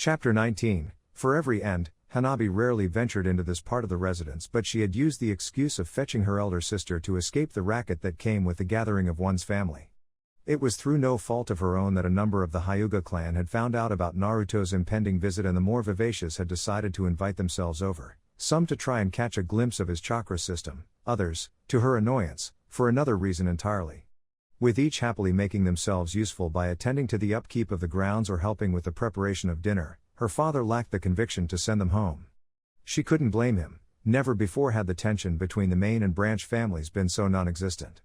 Chapter 19. For every end, Hanabi rarely ventured into this part of the residence, but she had used the excuse of fetching her elder sister to escape the racket that came with the gathering of one's family. It was through no fault of her own that a number of the Hyuga clan had found out about Naruto's impending visit, and the more vivacious had decided to invite themselves over, some to try and catch a glimpse of his chakra system, others, to her annoyance, for another reason entirely. With each happily making themselves useful by attending to the upkeep of the grounds or helping with the preparation of dinner, her father lacked the conviction to send them home. She couldn't blame him. Never before had the tension between the main and branch families been so non-existent.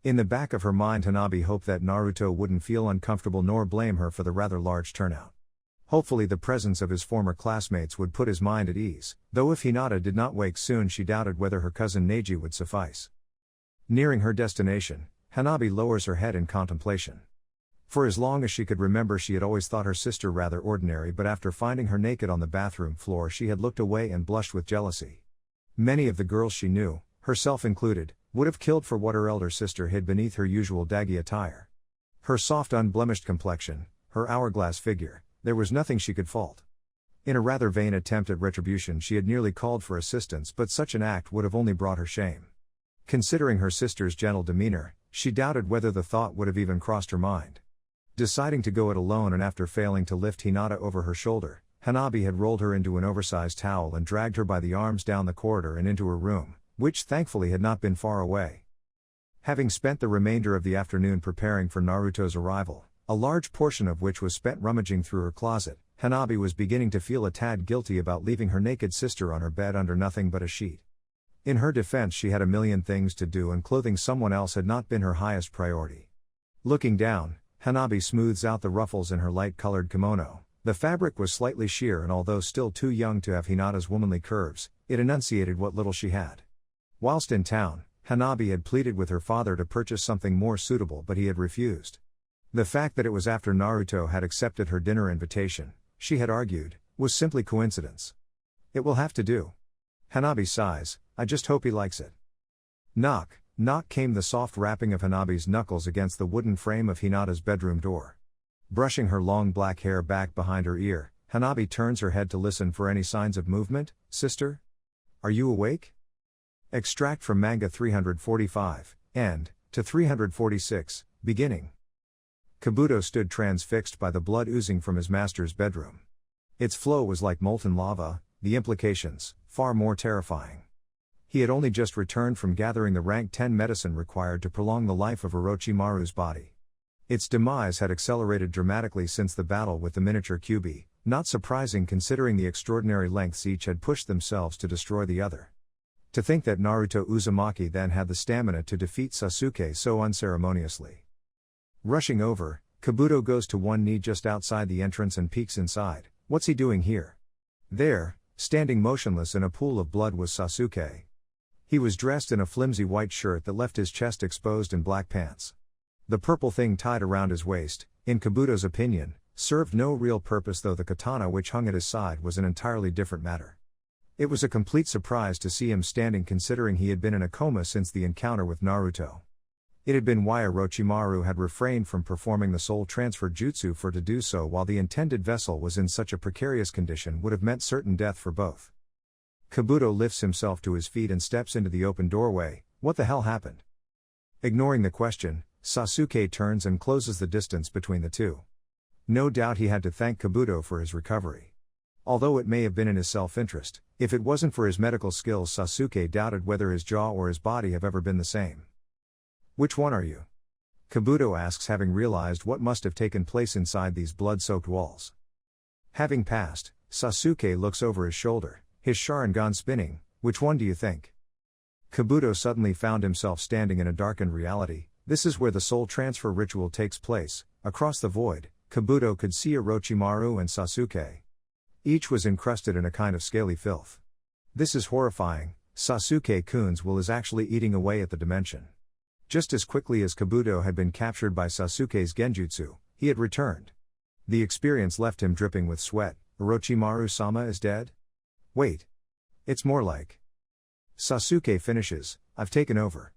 In the back of her mind, Hanabi hoped that Naruto wouldn't feel uncomfortable nor blame her for the rather large turnout. Hopefully the presence of his former classmates would put his mind at ease, though if Hinata did not wake soon, she doubted whether her cousin Neji would suffice. Nearing her destination, Hanabi lowers her head in contemplation. For as long as she could remember, she had always thought her sister rather ordinary, but after finding her naked on the bathroom floor, she had looked away and blushed with jealousy. Many of the girls she knew, herself included, would have killed for what her elder sister hid beneath her usual daggy attire. Her soft, unblemished complexion, her hourglass figure, there was nothing she could fault. In a rather vain attempt at retribution, she had nearly called for assistance, but such an act would have only brought her shame. Considering her sister's gentle demeanor, she doubted whether the thought would have even crossed her mind. Deciding to go it alone, and after failing to lift Hinata over her shoulder, Hanabi had rolled her into an oversized towel and dragged her by the arms down the corridor and into her room, which thankfully had not been far away. Having spent the remainder of the afternoon preparing for Naruto's arrival, a large portion of which was spent rummaging through her closet, Hanabi was beginning to feel a tad guilty about leaving her naked sister on her bed under nothing but a sheet. In her defense, she had a million things to do, and clothing someone else had not been her highest priority. Looking down, Hanabi smooths out the ruffles in her light-colored kimono. The fabric was slightly sheer, and although still too young to have Hinata's womanly curves, it enunciated what little she had. Whilst in town, Hanabi had pleaded with her father to purchase something more suitable, but he had refused. The fact that it was after Naruto had accepted her dinner invitation, she had argued, was simply coincidence. It will have to do. Hanabi sighs, I just hope he likes it. Knock, knock came the soft rapping of Hanabi's knuckles against the wooden frame of Hinata's bedroom door. Brushing her long black hair back behind her ear, Hanabi turns her head to listen for any signs of movement. Sister? Are you awake? Extract from manga 345, end, to 346, beginning. Kabuto stood transfixed by the blood oozing from his master's bedroom. Its flow was like molten lava, the implications, far more terrifying. He had only just returned from gathering the rank 10 medicine required to prolong the life of Orochimaru's body. Its demise had accelerated dramatically since the battle with the miniature Kyuubi, not surprising considering the extraordinary lengths each had pushed themselves to destroy the other. To think that Naruto Uzumaki then had the stamina to defeat Sasuke so unceremoniously. Rushing over, Kabuto goes to one knee just outside the entrance and peeks inside. What's he doing here? There, standing motionless in a pool of blood, was Sasuke. He was dressed in a flimsy white shirt that left his chest exposed and black pants. The purple thing tied around his waist, in Kabuto's opinion, served no real purpose, though the katana which hung at his side was an entirely different matter. It was a complete surprise to see him standing, considering he had been in a coma since the encounter with Naruto. It had been why Orochimaru had refrained from performing the soul transfer jutsu, for to do so while the intended vessel was in such a precarious condition would have meant certain death for both. Kabuto lifts himself to his feet and steps into the open doorway. What the hell happened? Ignoring the question, Sasuke turns and closes the distance between the two. No doubt he had to thank Kabuto for his recovery. Although it may have been in his self-interest, if it wasn't for his medical skills, Sasuke doubted whether his jaw or his body have ever been the same. Which one are you? Kabuto asks, having realized what must have taken place inside these blood-soaked walls. Having passed, Sasuke looks over his shoulder, his Sharingan spinning. Which one do you think? Kabuto suddenly found himself standing in a darkened reality. This is where the soul transfer ritual takes place. Across the void, Kabuto could see Orochimaru and Sasuke. Each was encrusted in a kind of scaly filth. This is horrifying. Sasuke-kun's will is actually eating away at the dimension. Just as quickly as Kabuto had been captured by Sasuke's genjutsu, he had returned. The experience left him dripping with sweat. Orochimaru-sama is dead? Wait. It's more like. Sasuke finishes, I've taken over.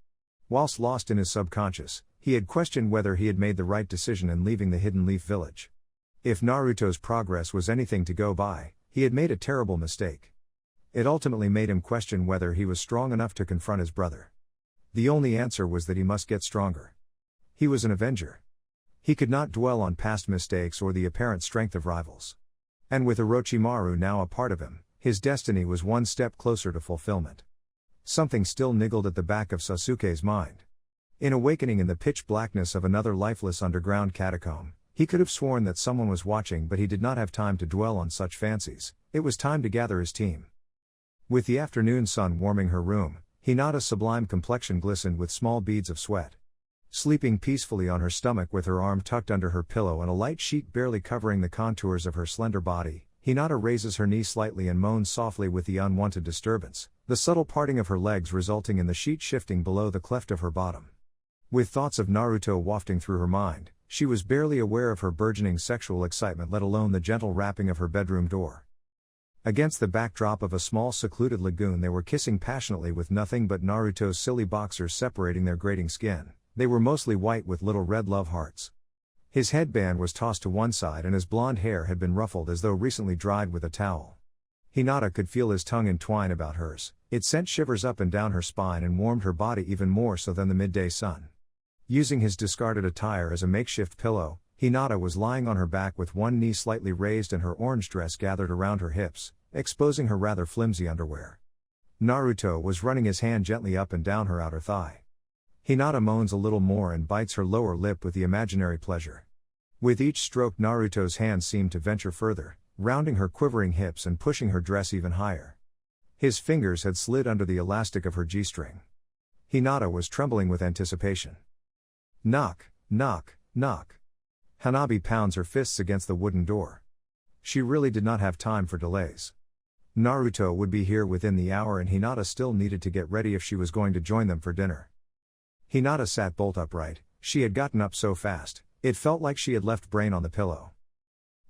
Whilst lost in his subconscious, he had questioned whether he had made the right decision in leaving the Hidden Leaf village. If Naruto's progress was anything to go by, he had made a terrible mistake. It ultimately made him question whether he was strong enough to confront his brother. The only answer was that he must get stronger. He was an avenger. He could not dwell on past mistakes or the apparent strength of rivals. And with Orochimaru now a part of him, his destiny was one step closer to fulfillment. Something still niggled at the back of Sasuke's mind. In awakening in the pitch blackness of another lifeless underground catacomb, he could have sworn that someone was watching, but he did not have time to dwell on such fancies. It was time to gather his team. With the afternoon sun warming her room, Hinata's sublime complexion glistened with small beads of sweat. Sleeping peacefully on her stomach with her arm tucked under her pillow and a light sheet barely covering the contours of her slender body, Hinata raises her knee slightly and moans softly with the unwanted disturbance, the subtle parting of her legs resulting in the sheet shifting below the cleft of her bottom. With thoughts of Naruto wafting through her mind, she was barely aware of her burgeoning sexual excitement, let alone the gentle rapping of her bedroom door. Against the backdrop of a small secluded lagoon, they were kissing passionately with nothing but Naruto's silly boxers separating their grating skin. They were mostly white with little red love hearts. His headband was tossed to one side and his blonde hair had been ruffled as though recently dried with a towel. Hinata could feel his tongue entwine about hers. It sent shivers up and down her spine and warmed her body even more so than the midday sun. Using his discarded attire as a makeshift pillow, Hinata was lying on her back with one knee slightly raised and her orange dress gathered around her hips, exposing her rather flimsy underwear. Naruto was running his hand gently up and down her outer thigh. Hinata moans a little more and bites her lower lip with the imaginary pleasure. With each stroke, Naruto's hands seemed to venture further, rounding her quivering hips and pushing her dress even higher. His fingers had slid under the elastic of her G-string. Hinata was trembling with anticipation. Knock, knock, knock. Hanabi pounds her fists against the wooden door. She really did not have time for delays. Naruto would be here within the hour and Hinata still needed to get ready if she was going to join them for dinner. Hinata sat bolt upright. She had gotten up so fast, it felt like she had left brain on the pillow.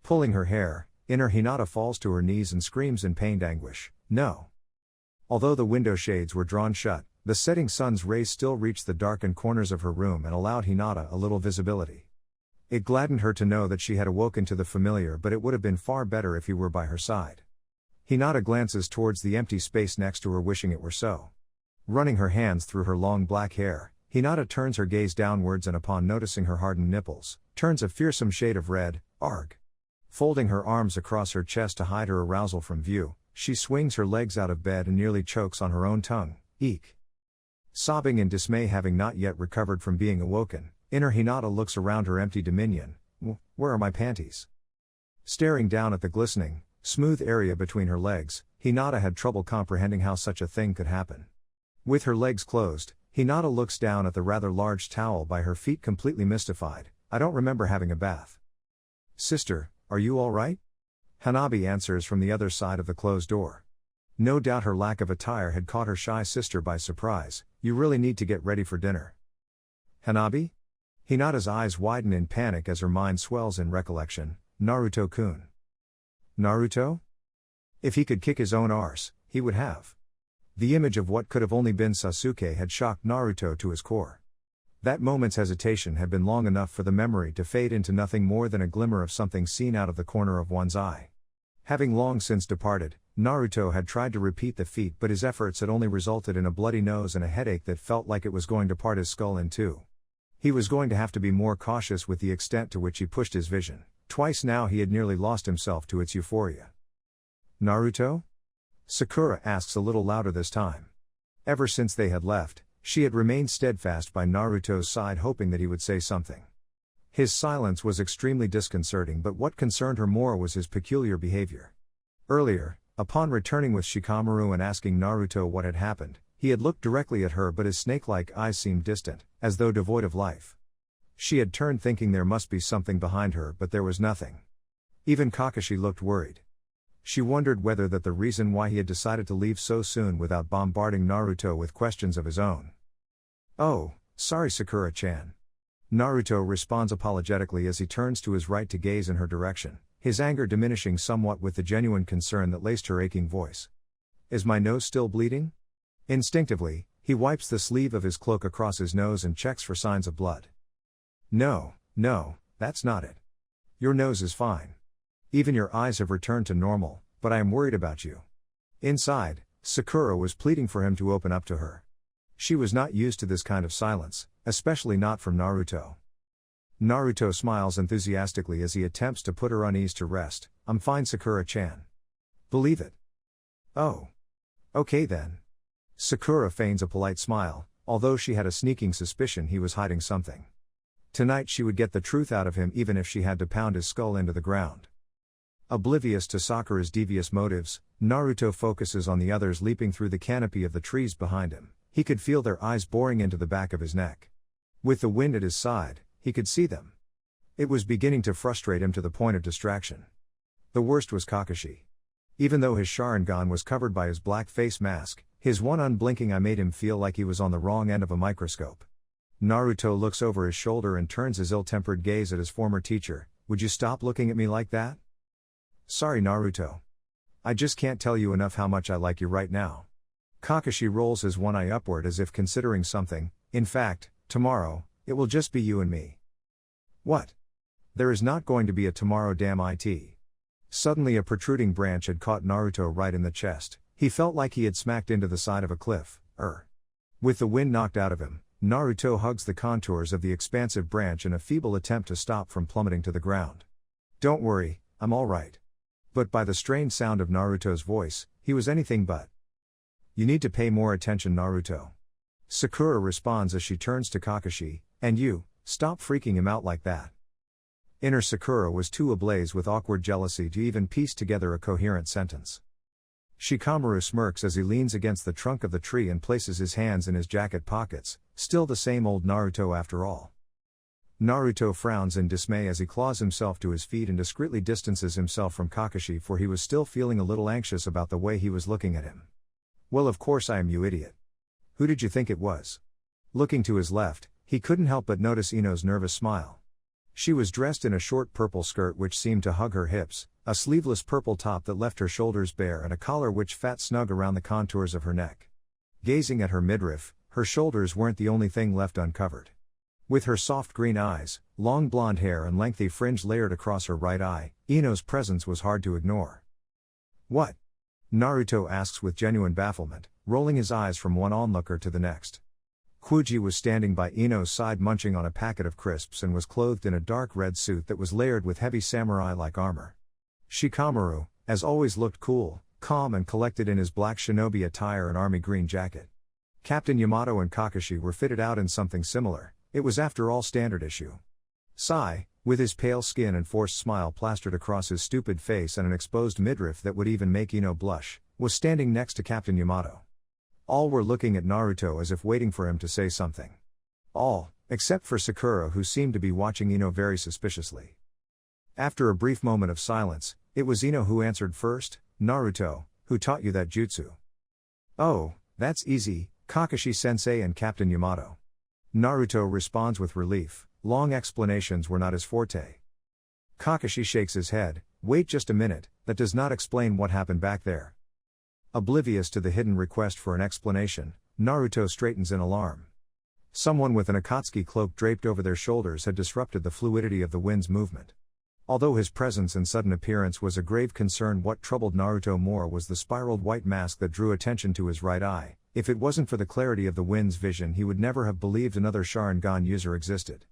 Pulling her hair, inner Hinata falls to her knees and screams in pained anguish, "No!" Although the window shades were drawn shut, the setting sun's rays still reached the darkened corners of her room and allowed Hinata a little visibility. It gladdened her to know that she had awoken to the familiar, but it would have been far better if he were by her side. Hinata glances towards the empty space next to her, wishing it were so. Running her hands through her long black hair, Hinata turns her gaze downwards and upon noticing her hardened nipples, turns a fearsome shade of red. Arg. Folding her arms across her chest to hide her arousal from view, she swings her legs out of bed and nearly chokes on her own tongue. Eek. Sobbing in dismay, having not yet recovered from being awoken, inner Hinata looks around her empty dominion. Where are my panties? Staring down at the glistening, smooth area between her legs, Hinata had trouble comprehending how such a thing could happen. With her legs closed, Hinata looks down at the rather large towel by her feet, completely mystified. I don't remember having a bath. Sister, are you all right? Hanabi answers from the other side of the closed door. No doubt her lack of attire had caught her shy sister by surprise. You really need to get ready for dinner. Hanabi? Hinata's eyes widen in panic as her mind swells in recollection. Naruto-kun. Naruto? If he could kick his own arse, he would have. The image of what could have only been Sasuke had shocked Naruto to his core. That moment's hesitation had been long enough for the memory to fade into nothing more than a glimmer of something seen out of the corner of one's eye. Having long since departed, Naruto had tried to repeat the feat, but his efforts had only resulted in a bloody nose and a headache that felt like it was going to part his skull in two. He was going to have to be more cautious with the extent to which he pushed his vision. Twice now he had nearly lost himself to its euphoria. Naruto? Sakura asks a little louder this time. Ever since they had left, she had remained steadfast by Naruto's side, hoping that he would say something. His silence was extremely disconcerting, but what concerned her more was his peculiar behavior. Earlier, upon returning with Shikamaru and asking Naruto what had happened, he had looked directly at her, but his snake-like eyes seemed distant, as though devoid of life. She had turned thinking there must be something behind her, but there was nothing. Even Kakashi looked worried. She wondered whether that the reason why he had decided to leave so soon without bombarding Naruto with questions of his own. Oh, sorry Sakura-chan. Naruto responds apologetically as he turns to his right to gaze in her direction, his anger diminishing somewhat with the genuine concern that laced her aching voice. Is my nose still bleeding? Instinctively, he wipes the sleeve of his cloak across his nose and checks for signs of blood. No, that's not it. Your nose is fine. Even your eyes have returned to normal, but I am worried about you. Inside, Sakura was pleading for him to open up to her. She was not used to this kind of silence, especially not from Naruto. Naruto smiles enthusiastically as he attempts to put her unease to rest. I'm fine, Sakura-chan. Believe it. Oh. Okay then. Sakura feigns a polite smile, although she had a sneaking suspicion he was hiding something. Tonight she would get the truth out of him even if she had to pound his skull into the ground. Oblivious to Sakura's devious motives, Naruto focuses on the others leaping through the canopy of the trees behind him. He could feel their eyes boring into the back of his neck. With the wind at his side, he could see them. It was beginning to frustrate him to the point of distraction. The worst was Kakashi. Even though his Sharingan was covered by his black face mask, his one unblinking eye made him feel like he was on the wrong end of a microscope. Naruto looks over his shoulder and turns his ill-tempered gaze at his former teacher. Would you stop looking at me like that? Sorry, Naruto. I just can't tell you enough how much I like you right now. Kakashi rolls his one eye upward as if considering something. In fact, tomorrow, it will just be you and me. What? There is not going to be a tomorrow, damn it. Suddenly a protruding branch had caught Naruto right in the chest. He felt like he had smacked into the side of a cliff. With the wind knocked out of him, Naruto hugs the contours of the expansive branch in a feeble attempt to stop from plummeting to the ground. Don't worry, I'm all right. But by the strained sound of Naruto's voice, he was anything but. You need to pay more attention, Naruto. Sakura responds as she turns to Kakashi, and you, stop freaking him out like that. Inner Sakura was too ablaze with awkward jealousy to even piece together a coherent sentence. Shikamaru smirks as he leans against the trunk of the tree and places his hands in his jacket pockets, still the same old Naruto after all. Naruto frowns in dismay as he claws himself to his feet and discreetly distances himself from Kakashi, for he was still feeling a little anxious about the way he was looking at him. Well, of course I am, you idiot. Who did you think it was? Looking to his left, he couldn't help but notice Ino's nervous smile. She was dressed in a short purple skirt which seemed to hug her hips, a sleeveless purple top that left her shoulders bare, and a collar which fit snug around the contours of her neck. Gazing at her midriff, her shoulders weren't the only thing left uncovered. With her soft green eyes, long blonde hair and lengthy fringe layered across her right eye, Ino's presence was hard to ignore. What? Naruto asks with genuine bafflement, rolling his eyes from one onlooker to the next. Kuji was standing by Ino's side munching on a packet of crisps and was clothed in a dark red suit that was layered with heavy samurai-like armor. Shikamaru, as always, looked cool, calm and collected in his black shinobi attire and army green jacket. Captain Yamato and Kakashi were fitted out in something similar. It was after all standard issue. Sai, with his pale skin and forced smile plastered across his stupid face and an exposed midriff that would even make Ino blush, was standing next to Captain Yamato. All were looking at Naruto as if waiting for him to say something. All, except for Sakura, who seemed to be watching Ino very suspiciously. After a brief moment of silence, it was Ino who answered first. Naruto, who taught you that jutsu? Oh, that's easy, Kakashi-sensei and Captain Yamato. Naruto responds with relief. Long explanations were not his forte. Kakashi shakes his head. Wait just a minute, that does not explain what happened back there. Oblivious to the hidden request for an explanation, Naruto straightens in alarm. Someone with an Akatsuki cloak draped over their shoulders had disrupted the fluidity of the wind's movement. Although his presence and sudden appearance was a grave concern, what troubled Naruto more was the spiraled white mask that drew attention to his right eye. If it wasn't for the clarity of the wind's vision, he would never have believed another Sharingan user existed.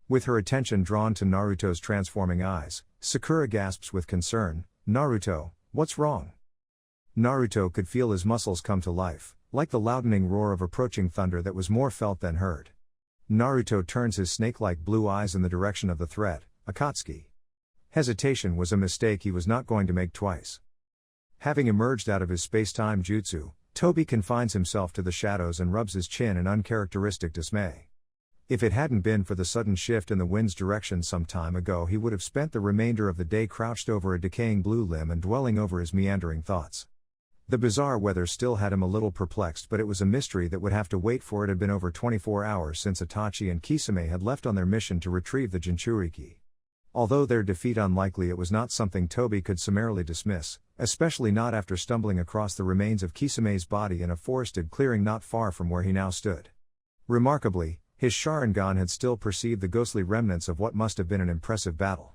With her attention drawn to Naruto's transforming eyes, Sakura gasps with concern, Naruto, what's wrong? Naruto could feel his muscles come to life, like the loudening roar of approaching thunder that was more felt than heard. Naruto turns his snake-like blue eyes in the direction of the threat, Akatsuki. Hesitation was a mistake he was not going to make twice. Having emerged out of his space-time jutsu, Tobi confines himself to the shadows and rubs his chin in uncharacteristic dismay. If it hadn't been for the sudden shift in the wind's direction some time ago, he would have spent the remainder of the day crouched over a decaying blue limb and dwelling over his meandering thoughts. The bizarre weather still had him a little perplexed, but it was a mystery that would have to wait, for it had been over 24 hours since Itachi and Kisame had left on their mission to retrieve the Jinchuriki. Although their defeat unlikely, it was not something Tobi could summarily dismiss, especially not after stumbling across the remains of Kisame's body in a forested clearing not far from where he now stood. Remarkably, his Sharingan had still perceived the ghostly remnants of what must have been an impressive battle.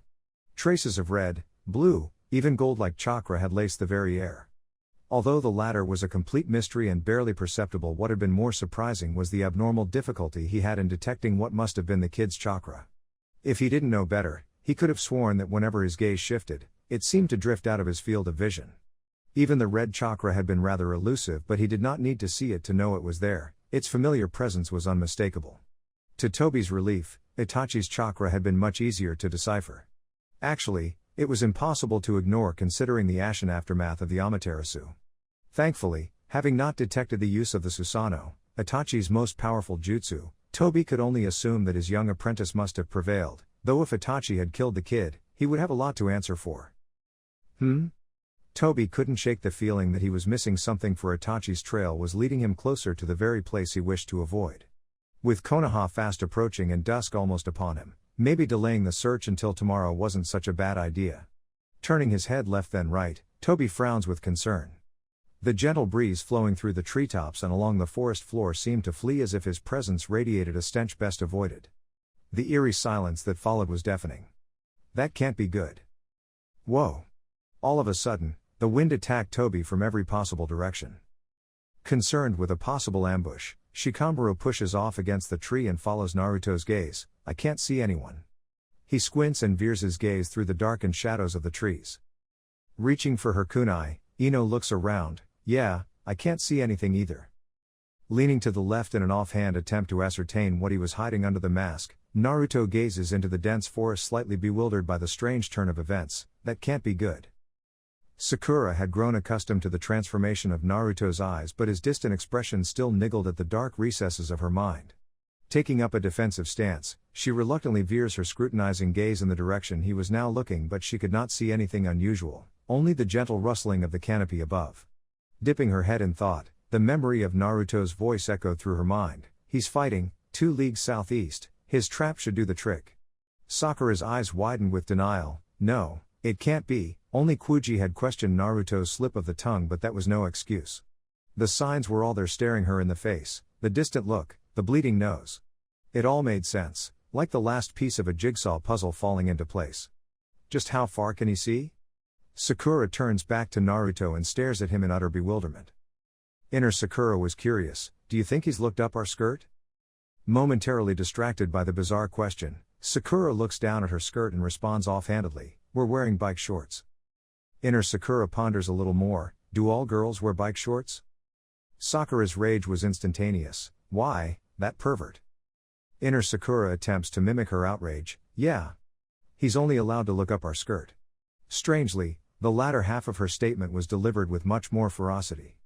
Traces of red, blue, even gold-like chakra had laced the very air. Although the latter was a complete mystery and barely perceptible, what had been more surprising was the abnormal difficulty he had in detecting what must have been the kid's chakra. If he didn't know better, he could have sworn that whenever his gaze shifted, it seemed to drift out of his field of vision. Even the red chakra had been rather elusive, but he did not need to see it to know it was there. Its familiar presence was unmistakable. To Tobi's relief, Itachi's chakra had been much easier to decipher. Actually, it was impossible to ignore considering the ashen aftermath of the Amaterasu. Thankfully, having not detected the use of the Susanoo, Itachi's most powerful jutsu, Tobi could only assume that his young apprentice must have prevailed, though if Itachi had killed the kid, he would have a lot to answer for. Tobi couldn't shake the feeling that he was missing something, for Itachi's trail was leading him closer to the very place he wished to avoid. With Konoha fast approaching and dusk almost upon him, maybe delaying the search until tomorrow wasn't such a bad idea. Turning his head left then right, Tobi frowns with concern. The gentle breeze flowing through the treetops and along the forest floor seemed to flee, as if his presence radiated a stench best avoided. The eerie silence that followed was deafening. That can't be good. Whoa! All of a sudden, the wind attacked Tobi from every possible direction. Concerned with a possible ambush, Shikamaru pushes off against the tree and follows Naruto's gaze. I can't see anyone. He squints and veers his gaze through the darkened shadows of the trees. Reaching for her kunai, Ino looks around. Yeah, I can't see anything either. Leaning to the left in an offhand attempt to ascertain what he was hiding under the mask, Naruto gazes into the dense forest, slightly bewildered by the strange turn of events. That can't be good. Sakura had grown accustomed to the transformation of Naruto's eyes, but his distant expression still niggled at the dark recesses of her mind. Taking up a defensive stance, she reluctantly veers her scrutinizing gaze in the direction he was now looking, but she could not see anything unusual, only the gentle rustling of the canopy above. Dipping her head in thought, the memory of Naruto's voice echoed through her mind. He's fighting, 2 leagues southeast, his trap should do the trick. Sakura's eyes widened with denial. No, it can't be. Only Kuji had questioned Naruto's slip of the tongue, but that was no excuse. The signs were all there, staring her in the face, the distant look, the bleeding nose. It all made sense, like the last piece of a jigsaw puzzle falling into place. Just how far can he see? Sakura turns back to Naruto and stares at him in utter bewilderment. Inner Sakura was curious. Do you think he's looked up our skirt? Momentarily distracted by the bizarre question, Sakura looks down at her skirt and responds offhandedly, we're wearing bike shorts. Inner Sakura ponders a little more. Do all girls wear bike shorts? Sakura's rage was instantaneous. Why, that pervert. Inner Sakura attempts to mimic her outrage. Yeah. He's only allowed to look up our skirt. Strangely, the latter half of her statement was delivered with much more ferocity.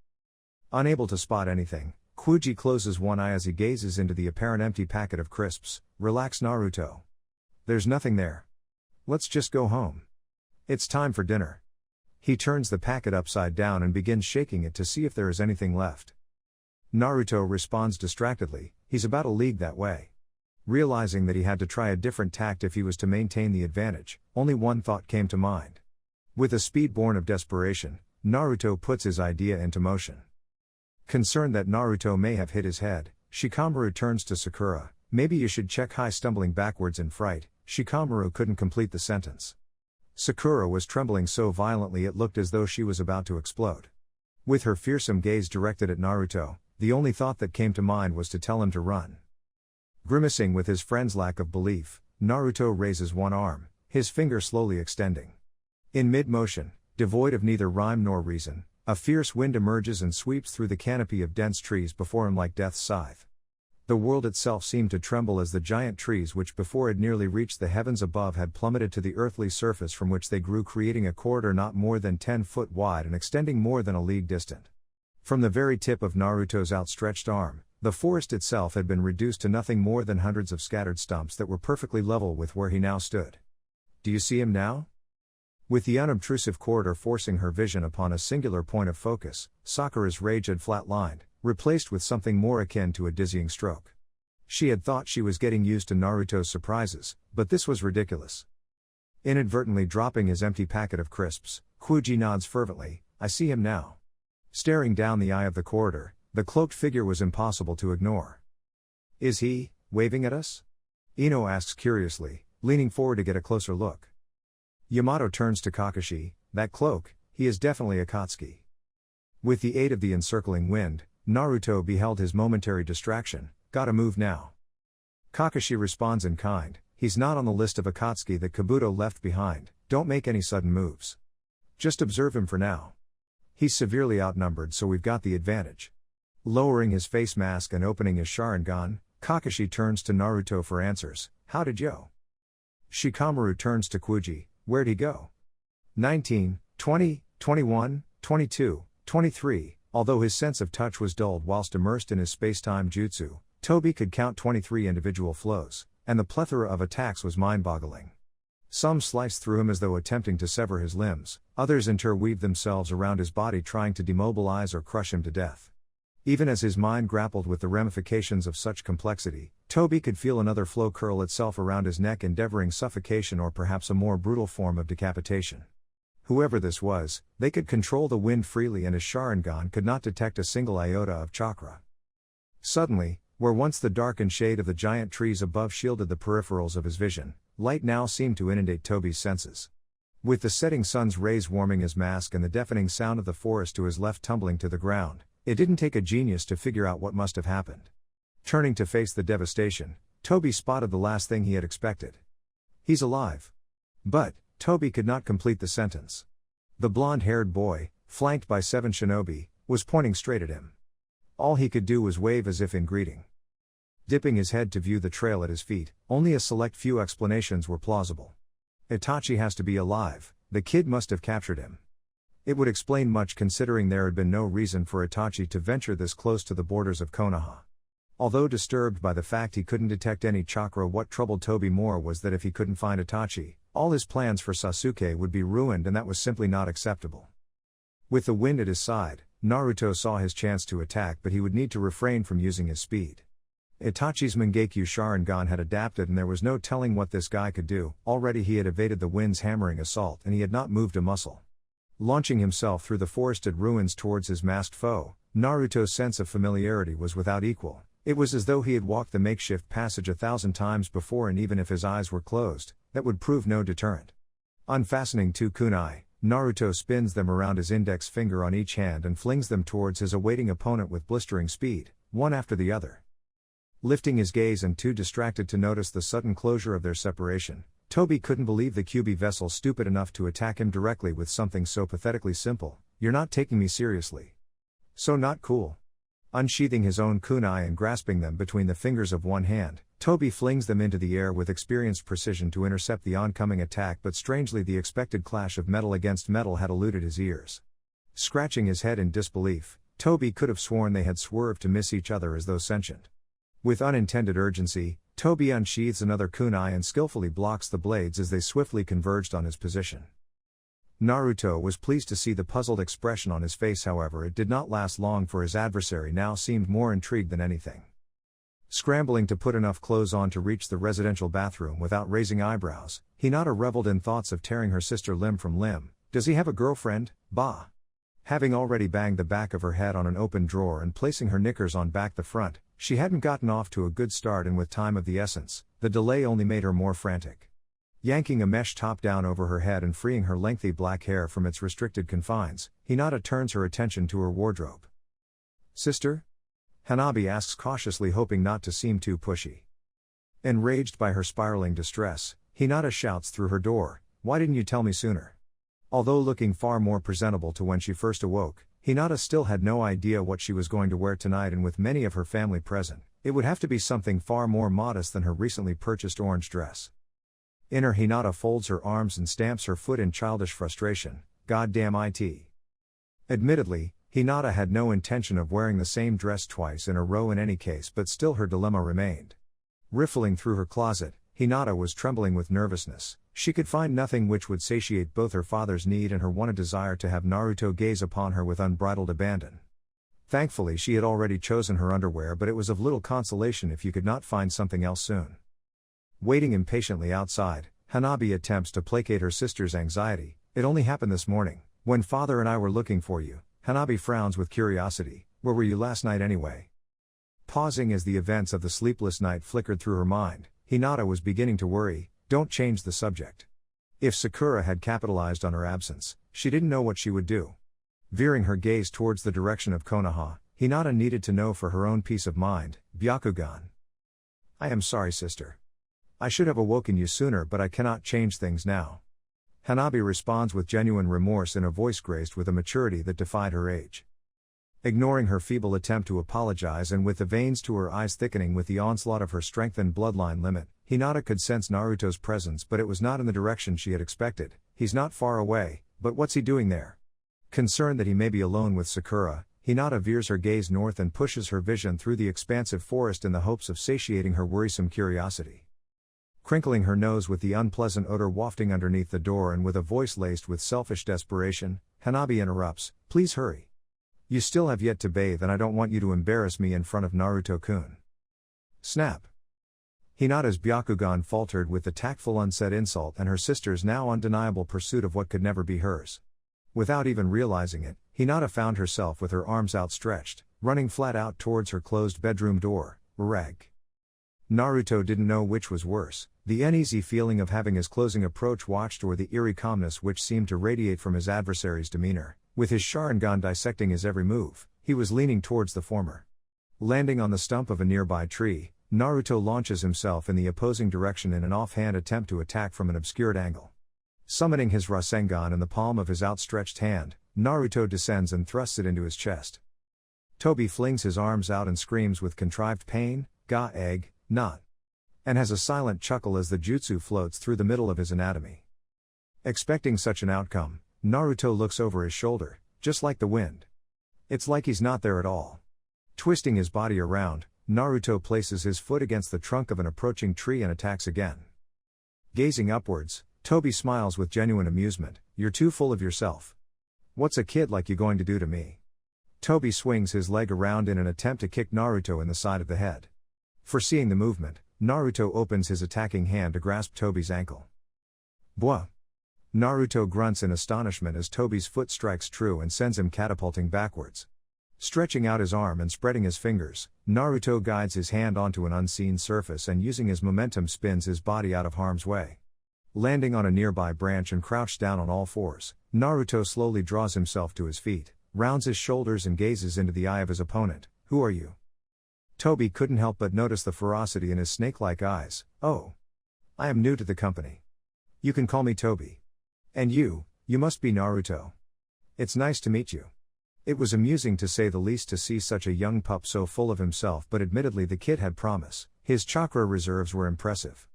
Unable to spot anything, Kuji closes one eye as he gazes into the apparent empty packet of crisps. Relax, Naruto. There's nothing there. Let's just go home. It's time for dinner. He turns the packet upside down and begins shaking it to see if there is anything left. Naruto responds distractedly, he's about a league that way. Realizing that he had to try a different tact if he was to maintain the advantage, only one thought came to mind. With a speed born of desperation, Naruto puts his idea into motion. Concerned that Naruto may have hit his head, Shikamaru turns to Sakura. Maybe you should check. High stumbling backwards in fright, Shikamaru couldn't complete the sentence. Sakura was trembling so violently it looked as though she was about to explode. With her fearsome gaze directed at Naruto, the only thought that came to mind was to tell him to run. Grimacing with his friend's lack of belief, Naruto raises one arm, his finger slowly extending. In mid-motion, devoid of neither rhyme nor reason, a fierce wind emerges and sweeps through the canopy of dense trees before him like death's scythe. The world itself seemed to tremble as the giant trees, which before had nearly reached the heavens above, had plummeted to the earthly surface from which they grew, creating a corridor not more than 10 foot wide and extending more than a league distant. From the very tip of Naruto's outstretched arm, the forest itself had been reduced to nothing more than hundreds of scattered stumps that were perfectly level with where he now stood. Do you see him now? With the unobtrusive corridor forcing her vision upon a singular point of focus, Sakura's rage had flatlined, replaced with something more akin to a dizzying stroke. She had thought she was getting used to Naruto's surprises, but this was ridiculous. Inadvertently dropping his empty packet of crisps, Kuji nods fervently. I see him now. Staring down the eye of the corridor, the cloaked figure was impossible to ignore. Is he waving at us? Ino asks curiously, leaning forward to get a closer look. Yamato turns to Kakashi, that cloak, he is definitely Akatsuki. With the aid of the encircling wind, Naruto beheld his momentary distraction, gotta move now. Kakashi responds in kind, he's not on the list of Akatsuki that Kabuto left behind, don't make any sudden moves. Just observe him for now. He's severely outnumbered so we've got the advantage. Lowering his face mask and opening his Sharingan, Kakashi turns to Naruto for answers, how did yo? Shikamaru turns to Kuji, where'd he go? 19, 20, 21, 22, 23, although his sense of touch was dulled whilst immersed in his space-time jutsu, Toby could count 23 individual flows, and the plethora of attacks was mind-boggling. Some sliced through him as though attempting to sever his limbs, others interweaved themselves around his body trying to demobilize or crush him to death. Even as his mind grappled with the ramifications of such complexity, Toby could feel another flow curl itself around his neck, endeavoring suffocation or perhaps a more brutal form of decapitation. Whoever this was, they could control the wind freely and his Sharingan could not detect a single iota of chakra. Suddenly, where once the darkened shade of the giant trees above shielded the peripherals of his vision, light now seemed to inundate Toby's senses. With the setting sun's rays warming his mask and the deafening sound of the forest to his left tumbling to the ground, it didn't take a genius to figure out what must have happened. Turning to face the devastation, Toby spotted the last thing he had expected. He's alive. But Toby could not complete the sentence. The blonde-haired boy, flanked by 7 shinobi, was pointing straight at him. All he could do was wave as if in greeting. Dipping his head to view the trail at his feet, only a select few explanations were plausible. Itachi has to be alive, the kid must have captured him. It would explain much considering there had been no reason for Itachi to venture this close to the borders of Konoha. Although disturbed by the fact he couldn't detect any chakra, what troubled Toby more was that if he couldn't find Itachi, all his plans for Sasuke would be ruined, and that was simply not acceptable. With the wind at his side, Naruto saw his chance to attack, but he would need to refrain from using his speed. Itachi's Mangekyo Sharingan had adapted and there was no telling what this guy could do. Already he had evaded the wind's hammering assault and he had not moved a muscle. Launching himself through the forested ruins towards his masked foe, Naruto's sense of familiarity was without equal. It was as though he had walked the makeshift passage 1,000 times before, and even if his eyes were closed, that would prove no deterrent. Unfastening 2 kunai, Naruto spins them around his index finger on each hand and flings them towards his awaiting opponent with blistering speed, one after the other. Lifting his gaze and too distracted to notice the sudden closure of their separation, Toby couldn't believe the Kyuubi vessel stupid enough to attack him directly with something so pathetically simple. You're not taking me seriously. So not cool. Unsheathing his own kunai and grasping them between the fingers of one hand, Toby flings them into the air with experienced precision to intercept the oncoming attack, but strangely the expected clash of metal against metal had eluded his ears. Scratching his head in disbelief, Toby could have sworn they had swerved to miss each other as though sentient. With unintended urgency, Toby unsheathes another kunai and skillfully blocks the blades as they swiftly converged on his position. Naruto was pleased to see the puzzled expression on his face, however it did not last long, for his adversary now seemed more intrigued than anything. Scrambling to put enough clothes on to reach the residential bathroom without raising eyebrows, Hinata reveled in thoughts of tearing her sister limb from limb. Does he have a girlfriend? Bah! Having already banged the back of her head on an open drawer and placing her knickers on back the front, she hadn't gotten off to a good start, and with time of the essence, the delay only made her more frantic. Yanking a mesh top down over her head and freeing her lengthy black hair from its restricted confines, Hinata turns her attention to her wardrobe. Sister? Hanabi asks cautiously, hoping not to seem too pushy. Enraged by her spiraling distress, Hinata shouts through her door, "Why didn't you tell me sooner?" Although looking far more presentable to when she first awoke, Hinata still had no idea what she was going to wear tonight, and with many of her family present, it would have to be something far more modest than her recently purchased orange dress. Inner Hinata folds her arms and stamps her foot in childish frustration. Goddamn it. Admittedly, Hinata had no intention of wearing the same dress twice in a row in any case, but still her dilemma remained. Riffling through her closet, Hinata was trembling with nervousness. She could find nothing which would satiate both her father's need and her wanted desire to have Naruto gaze upon her with unbridled abandon. Thankfully she had already chosen her underwear, but it was of little consolation if you could not find something else soon. Waiting impatiently outside, Hanabi attempts to placate her sister's anxiety. "It only happened this morning, when father and I were looking for you." Hanabi frowns with curiosity. "Where were you last night anyway?" Pausing as the events of the sleepless night flickered through her mind, Hinata was beginning to worry. Don't change the subject. If Sakura had capitalized on her absence, she didn't know what she would do. Veering her gaze towards the direction of Konoha, Hinata needed to know for her own peace of mind, Byakugan. I am sorry, sister. I should have awoken you sooner, but I cannot change things now. Hanabi responds with genuine remorse in a voice graced with a maturity that defied her age. Ignoring her feeble attempt to apologize and with the veins to her eyes thickening with the onslaught of her strengthened bloodline limit, Hinata could sense Naruto's presence, but it was not in the direction she had expected. He's not far away, but what's he doing there? Concerned that he may be alone with Sakura, Hinata veers her gaze north and pushes her vision through the expansive forest in the hopes of satiating her worrisome curiosity. Crinkling her nose with the unpleasant odor wafting underneath the door and with a voice laced with selfish desperation, Hanabi interrupts, "Please hurry. You still have yet to bathe and I don't want you to embarrass me in front of Naruto-kun." Snap. Hinata's Byakugan faltered with the tactful unsaid insult and her sister's now undeniable pursuit of what could never be hers. Without even realizing it, Hinata found herself with her arms outstretched, running flat out towards her closed bedroom door. Reg. Naruto didn't know which was worse, the uneasy feeling of having his closing approach watched or the eerie calmness which seemed to radiate from his adversary's demeanor. With his Sharingan dissecting his every move, he was leaning towards the former. Landing on the stump of a nearby tree, Naruto launches himself in the opposing direction in an offhand attempt to attack from an obscured angle. Summoning his Rasengan in the palm of his outstretched hand, Naruto descends and thrusts it into his chest. Tobi flings his arms out and screams with contrived pain, "Ga egg, not," and has a silent chuckle as the jutsu floats through the middle of his anatomy. Expecting such an outcome, Naruto looks over his shoulder, just like the wind. It's like he's not there at all. Twisting his body around, Naruto places his foot against the trunk of an approaching tree and attacks again. Gazing upwards, Tobi smiles with genuine amusement. "You're too full of yourself. What's a kid like you going to do to me?" Tobi swings his leg around in an attempt to kick Naruto in the side of the head. Foreseeing the movement, Naruto opens his attacking hand to grasp Tobi's ankle. "Bwah!" Naruto grunts in astonishment as Tobi's foot strikes true and sends him catapulting backwards. Stretching out his arm and spreading his fingers, Naruto guides his hand onto an unseen surface and using his momentum spins his body out of harm's way. Landing on a nearby branch and crouched down on all fours, Naruto slowly draws himself to his feet, rounds his shoulders and gazes into the eye of his opponent. "Who are you?" Tobi couldn't help but notice the ferocity in his snake-like eyes. "Oh. I am new to the company. You can call me Tobi. And you must be Naruto. It's nice to meet you." It was amusing to say the least to see such a young pup so full of himself, but admittedly the kid had promise. His chakra reserves were impressive.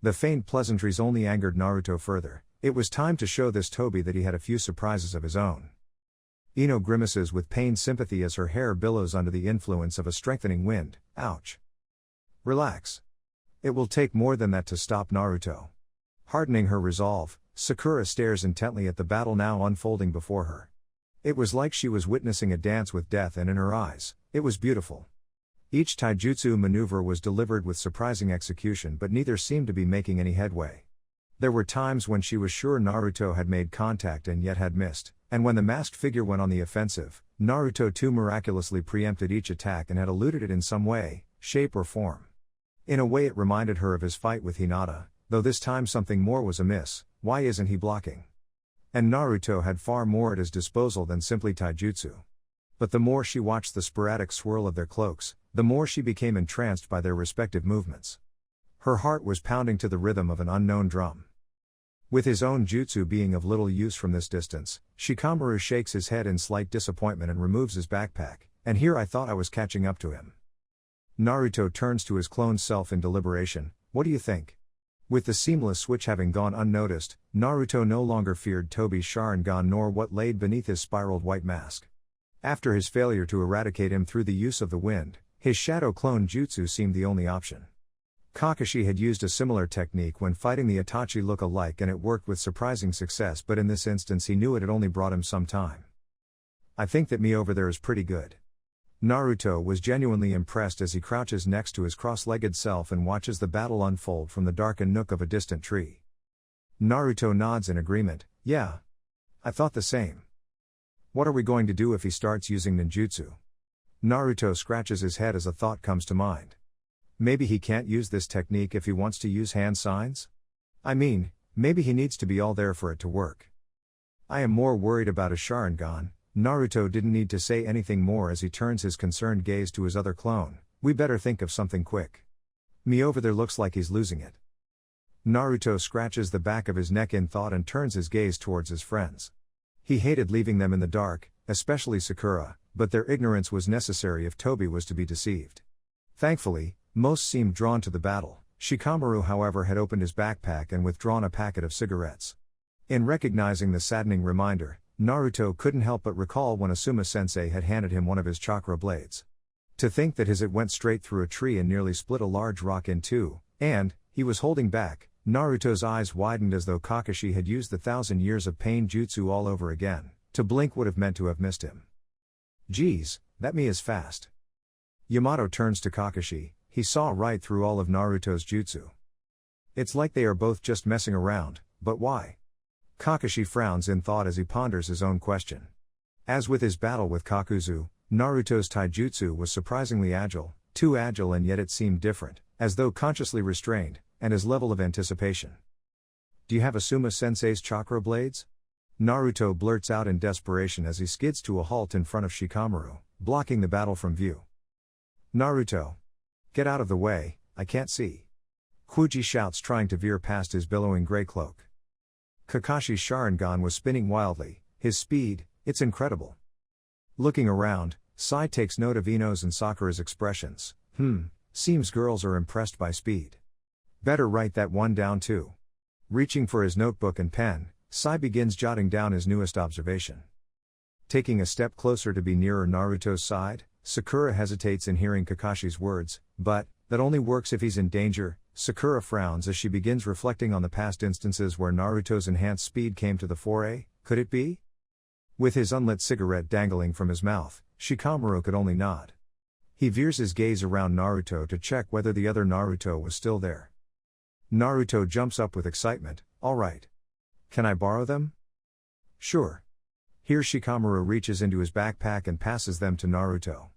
The faint pleasantries only angered Naruto further. It was time to show this Tobi that he had a few surprises of his own. Ino grimaces with pained sympathy as her hair billows under the influence of a strengthening wind. "Ouch. Relax. It will take more than that to stop Naruto." Hardening her resolve, Sakura stares intently at the battle now unfolding before her. It was like she was witnessing a dance with death, and in her eyes, it was beautiful. Each taijutsu maneuver was delivered with surprising execution, but neither seemed to be making any headway. There were times when she was sure Naruto had made contact and yet had missed, and when the masked figure went on the offensive, Naruto too miraculously preempted each attack and had eluded it in some way, shape or form. In a way it reminded her of his fight with Hinata, though this time something more was amiss. Why isn't he blocking? And Naruto had far more at his disposal than simply taijutsu. But the more she watched the sporadic swirl of their cloaks, the more she became entranced by their respective movements. Her heart was pounding to the rhythm of an unknown drum. With his own jutsu being of little use from this distance, Shikamaru shakes his head in slight disappointment and removes his backpack. "And here I thought I was catching up to him." Naruto turns to his cloned self in deliberation. "What do you think?" With the seamless switch having gone unnoticed, Naruto no longer feared Tobi's Sharingan nor what laid beneath his spiraled white mask. After his failure to eradicate him through the use of the wind, his shadow clone jutsu seemed the only option. Kakashi had used a similar technique when fighting the Itachi look-alike and it worked with surprising success, but in this instance he knew it had only brought him some time. "I think that me over there is pretty good." Naruto was genuinely impressed as he crouches next to his cross-legged self and watches the battle unfold from the darkened nook of a distant tree. Naruto nods in agreement. "Yeah. I thought the same. What are we going to do if he starts using ninjutsu?" Naruto scratches his head as a thought comes to mind. Maybe he can't use this technique if he wants to use hand signs? I mean, Maybe he needs to be all there for it to work. I am more worried about his Sharingan. Naruto didn't need to say anything more as he turns his concerned gaze to his other clone. We better think of something quick. Me over there looks like he's losing it. Naruto scratches the back of his neck in thought and turns his gaze towards his friends. He hated leaving them in the dark, especially Sakura, but their ignorance was necessary if Tobi was to be deceived. Thankfully, most seemed drawn to the battle. Shikamaru, however, had opened his backpack and withdrawn a packet of cigarettes. In recognizing the saddening reminder, Naruto couldn't help but recall when Asuma-sensei had handed him one of his chakra blades. To think that it went straight through a tree and nearly split a large rock in two, and he was holding back. Naruto's eyes widened as though Kakashi had used the 1,000 years of pain jutsu all over again. To blink would have meant to have missed him. Geez, that me is fast. Yamato turns to Kakashi. He saw right through all of Naruto's jutsu. It's like they are both just messing around, but why? Kakashi frowns in thought as he ponders his own question. As with his battle with Kakuzu, Naruto's taijutsu was surprisingly agile, too agile and yet it seemed different, as though consciously restrained, and his level of anticipation. Do you have Asuma-sensei's chakra blades? Naruto blurts out in desperation as he skids to a halt in front of Shikamaru, blocking the battle from view. Naruto! Get out of the way, I can't see. Kuji shouts, trying to veer past his billowing gray cloak. Kakashi's Sharingan was spinning wildly, his speed, it's incredible. Looking around, Sai takes note of Ino's and Sakura's expressions. Seems girls are impressed by speed. Better write that one down too. Reaching for his notebook and pen, Sai begins jotting down his newest observation. Taking a step closer to be nearer Naruto's side, Sakura hesitates in hearing Kakashi's words, but that only works if he's in danger. Sakura frowns as she begins reflecting on the past instances where Naruto's enhanced speed came to the fore. Could it be? With his unlit cigarette dangling from his mouth, Shikamaru could only nod. He veers his gaze around Naruto to check whether the other Naruto was still there. Naruto jumps up with excitement. All right. Can I borrow them? Sure. Here Shikamaru reaches into his backpack and passes them to Naruto.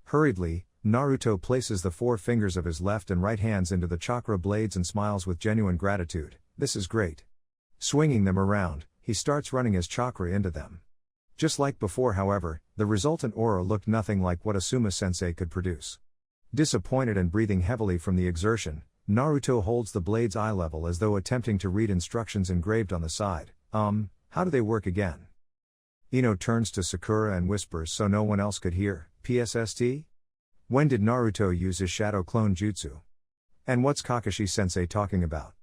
Hurriedly, Naruto places the 4 fingers of his left and right hands into the chakra blades and smiles with genuine gratitude. This is great. Swinging them around, he starts running his chakra into them. Just like before, however, the resultant aura looked nothing like what Asuma-sensei could produce. Disappointed and breathing heavily from the exertion, Naruto holds the blades eye level as though attempting to read instructions engraved on the side. How do they work again? Ino turns to Sakura and whispers so no one else could hear. PSST? When did Naruto use his shadow clone jutsu? And what's Kakashi-sensei talking about?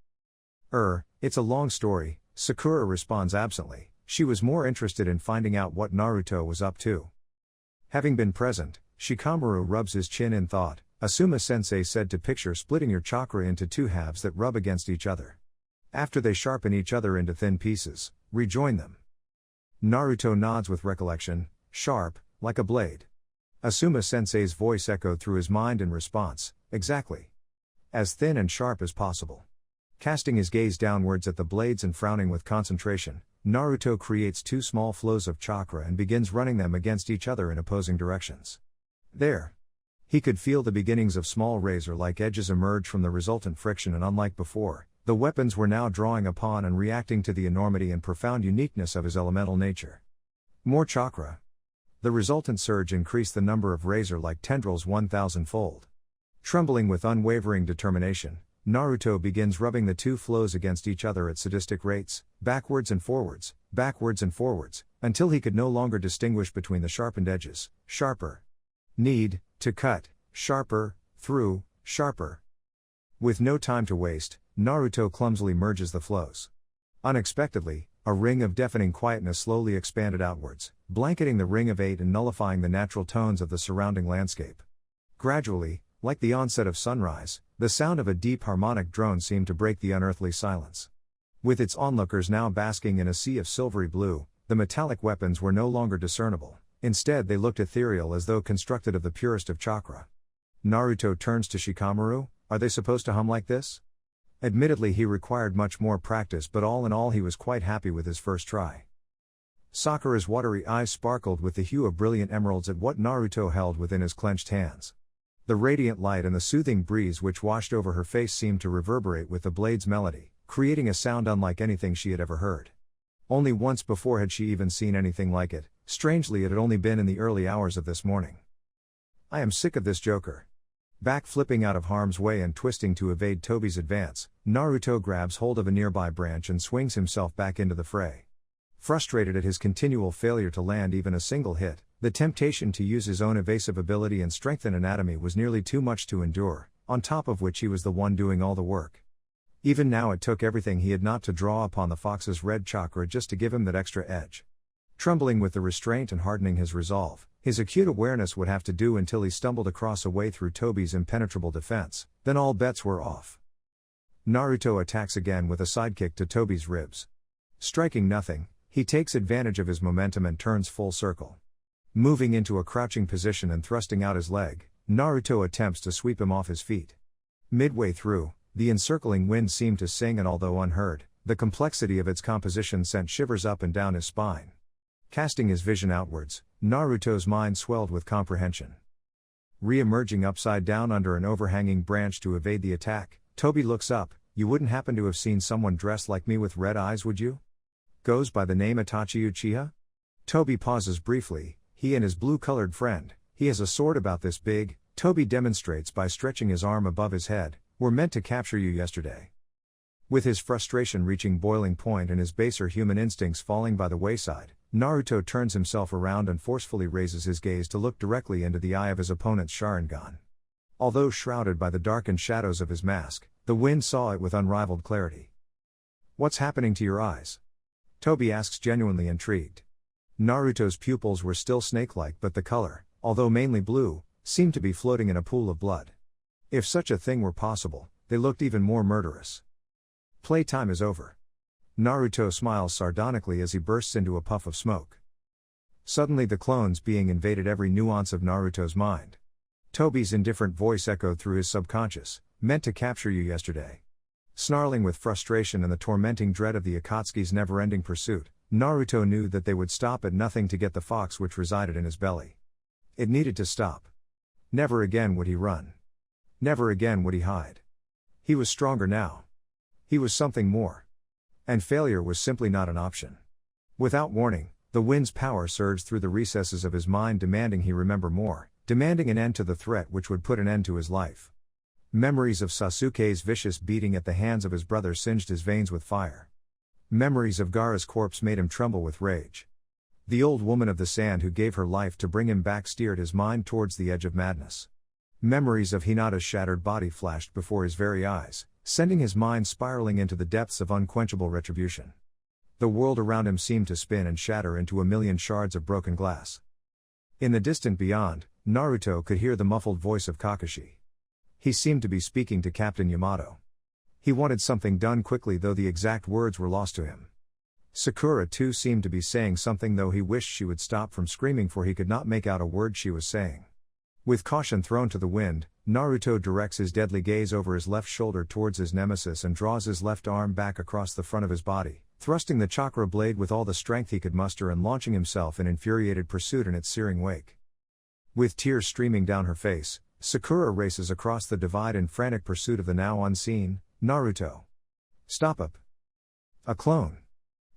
It's a long story, Sakura responds absently. She was more interested in finding out what Naruto was up to. Having been present, Shikamaru rubs his chin in thought. Asuma-sensei said to picture splitting your chakra into 2 halves that rub against each other. After they sharpen each other into thin pieces, rejoin them. Naruto nods with recollection. Sharp, like a blade. Asuma-sensei's voice echoed through his mind in response. Exactly. As thin and sharp as possible. Casting his gaze downwards at the blades and frowning with concentration, Naruto creates 2 small flows of chakra and begins running them against each other in opposing directions. There. He could feel the beginnings of small razor-like edges emerge from the resultant friction, and unlike before, the weapons were now drawing upon and reacting to the enormity and profound uniqueness of his elemental nature. More chakra. The resultant surge increased the number of razor-like tendrils 1,000-fold. Trembling with unwavering determination, Naruto begins rubbing the 2 flows against each other at sadistic rates, backwards and forwards, until he could no longer distinguish between the sharpened edges. Sharper. Need, to cut, sharper, through, sharper. With no time to waste, Naruto clumsily merges the flows. Unexpectedly, a ring of deafening quietness slowly expanded outwards, blanketing the ring of 8 and nullifying the natural tones of the surrounding landscape. Gradually, like the onset of sunrise, the sound of a deep harmonic drone seemed to break the unearthly silence. With its onlookers now basking in a sea of silvery blue, the metallic weapons were no longer discernible. Instead they looked ethereal, as though constructed of the purest of chakra. Naruto turns to Shikamaru. Are they supposed to hum like this? Admittedly he required much more practice, but all in all he was quite happy with his first try. Sakura's watery eyes sparkled with the hue of brilliant emeralds at what Naruto held within his clenched hands. The radiant light and the soothing breeze which washed over her face seemed to reverberate with the blade's melody, creating a sound unlike anything she had ever heard. Only once before had she even seen anything like it. Strangely, it had only been in the early hours of this morning. I am sick of this joker. Back flipping out of harm's way and twisting to evade Tobi's advance, Naruto grabs hold of a nearby branch and swings himself back into the fray. Frustrated at his continual failure to land even a single hit, the temptation to use his own evasive ability and strengthen anatomy was nearly too much to endure, on top of which he was the one doing all the work. Even now it took everything he had not to draw upon the fox's red chakra just to give him that extra edge. Trembling with the restraint and hardening his resolve, his acute awareness would have to do until he stumbled across a way through Tobi's impenetrable defense, then all bets were off. Naruto attacks again with a sidekick to Tobi's ribs. Striking nothing, he takes advantage of his momentum and turns full circle. Moving into a crouching position and thrusting out his leg, Naruto attempts to sweep him off his feet. Midway through, the encircling wind seemed to sing, and although unheard, the complexity of its composition sent shivers up and down his spine. Casting his vision outwards, Naruto's mind swelled with comprehension. Re-emerging upside down under an overhanging branch to evade the attack, Tobi looks up. You wouldn't happen to have seen someone dressed like me with red eyes, would you? Goes by the name Itachi Uchiha? Tobi pauses briefly. He and his blue-colored friend, he has a sword about this big, Tobi demonstrates by stretching his arm above his head, were meant to capture you yesterday. With his frustration reaching boiling point and his baser human instincts falling by the wayside, Naruto turns himself around and forcefully raises his gaze to look directly into the eye of his opponent's Sharingan. Although shrouded by the darkened shadows of his mask, the wind saw it with unrivaled clarity. What's happening to your eyes? Tobi asks, genuinely intrigued. Naruto's pupils were still snake-like, but the color, although mainly blue, seemed to be floating in a pool of blood. If such a thing were possible, they looked even more murderous. Playtime is over. Naruto smiles sardonically as he bursts into a puff of smoke. Suddenly the clone's being invaded every nuance of Naruto's mind. Tobi's indifferent voice echoed through his subconscious, meant to capture you yesterday. Snarling with frustration and the tormenting dread of the Akatsuki's never-ending pursuit, Naruto knew that they would stop at nothing to get the fox which resided in his belly. It needed to stop. Never again would he run. Never again would he hide. He was stronger now. He was something more. And failure was simply not an option. Without warning, the wind's power surged through the recesses of his mind, demanding he remember more, demanding an end to the threat which would put an end to his life. Memories of Sasuke's vicious beating at the hands of his brother singed his veins with fire. Memories of Gaara's corpse made him tremble with rage. The old woman of the sand who gave her life to bring him back steered his mind towards the edge of madness. Memories of Hinata's shattered body flashed before his very eyes, sending his mind spiraling into the depths of unquenchable retribution. The world around him seemed to spin and shatter into a million shards of broken glass. In the distant beyond, Naruto could hear the muffled voice of Kakashi. He seemed to be speaking to Captain Yamato. He wanted something done quickly, though the exact words were lost to him. Sakura too seemed to be saying something, though he wished she would stop from screaming, for he could not make out a word she was saying. With caution thrown to the wind, Naruto directs his deadly gaze over his left shoulder towards his nemesis and draws his left arm back across the front of his body, thrusting the chakra blade with all the strength he could muster and launching himself in infuriated pursuit in its searing wake. With tears streaming down her face, Sakura races across the divide in frantic pursuit of the now unseen Naruto. Stop up. A clone.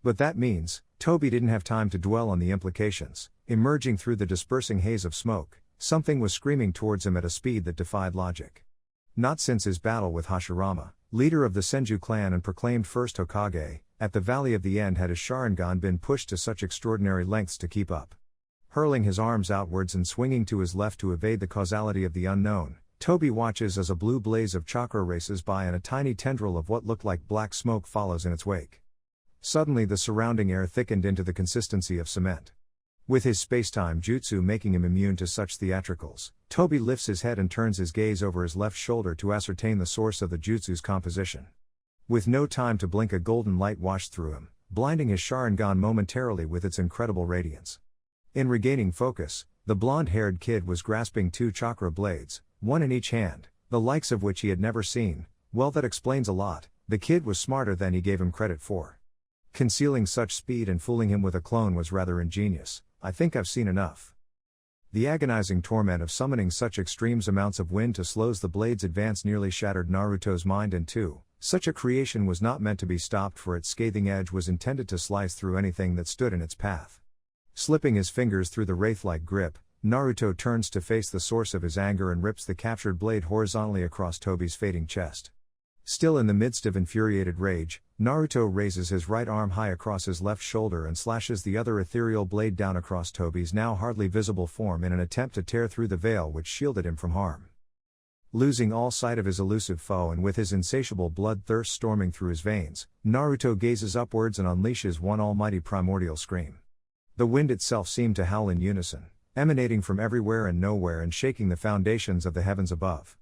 But that means, Tobi didn't have time to dwell on the implications. Emerging through the dispersing haze of smoke, something was screaming towards him at a speed that defied logic. Not since his battle with Hashirama, leader of the Senju clan and proclaimed first Hokage, at the Valley of the End had his Sharingan been pushed to such extraordinary lengths to keep up. Hurling his arms outwards and swinging to his left to evade the causality of the unknown, Tobi watches as a blue blaze of chakra races by and a tiny tendril of what looked like black smoke follows in its wake. Suddenly the surrounding air thickened into the consistency of cement. With his space-time jutsu making him immune to such theatricals, Tobi lifts his head and turns his gaze over his left shoulder to ascertain the source of the jutsu's composition. With no time to blink, a golden light washed through him, blinding his Sharingan momentarily with its incredible radiance. In regaining focus, the blonde-haired kid was grasping two chakra blades, one in each hand, the likes of which he had never seen. Well, that explains a lot. The kid was smarter than he gave him credit for. Concealing such speed and fooling him with a clone was rather ingenious. I think I've seen enough. The agonizing torment of summoning such extremes amounts of wind to slows the blade's advance nearly shattered Naruto's mind in two, Such a creation was not meant to be stopped, for its scathing edge was intended to slice through anything that stood in its path. Slipping his fingers through the wraith-like grip, Naruto turns to face the source of his anger and rips the captured blade horizontally across Tobi's fading chest. Still in the midst of infuriated rage, Naruto raises his right arm high across his left shoulder and slashes the other ethereal blade down across Tobi's now hardly visible form in an attempt to tear through the veil which shielded him from harm. Losing all sight of his elusive foe and with his insatiable bloodthirst storming through his veins, Naruto gazes upwards and unleashes one almighty primordial scream. The wind itself seemed to howl in unison, emanating from everywhere and nowhere and shaking the foundations of the heavens above.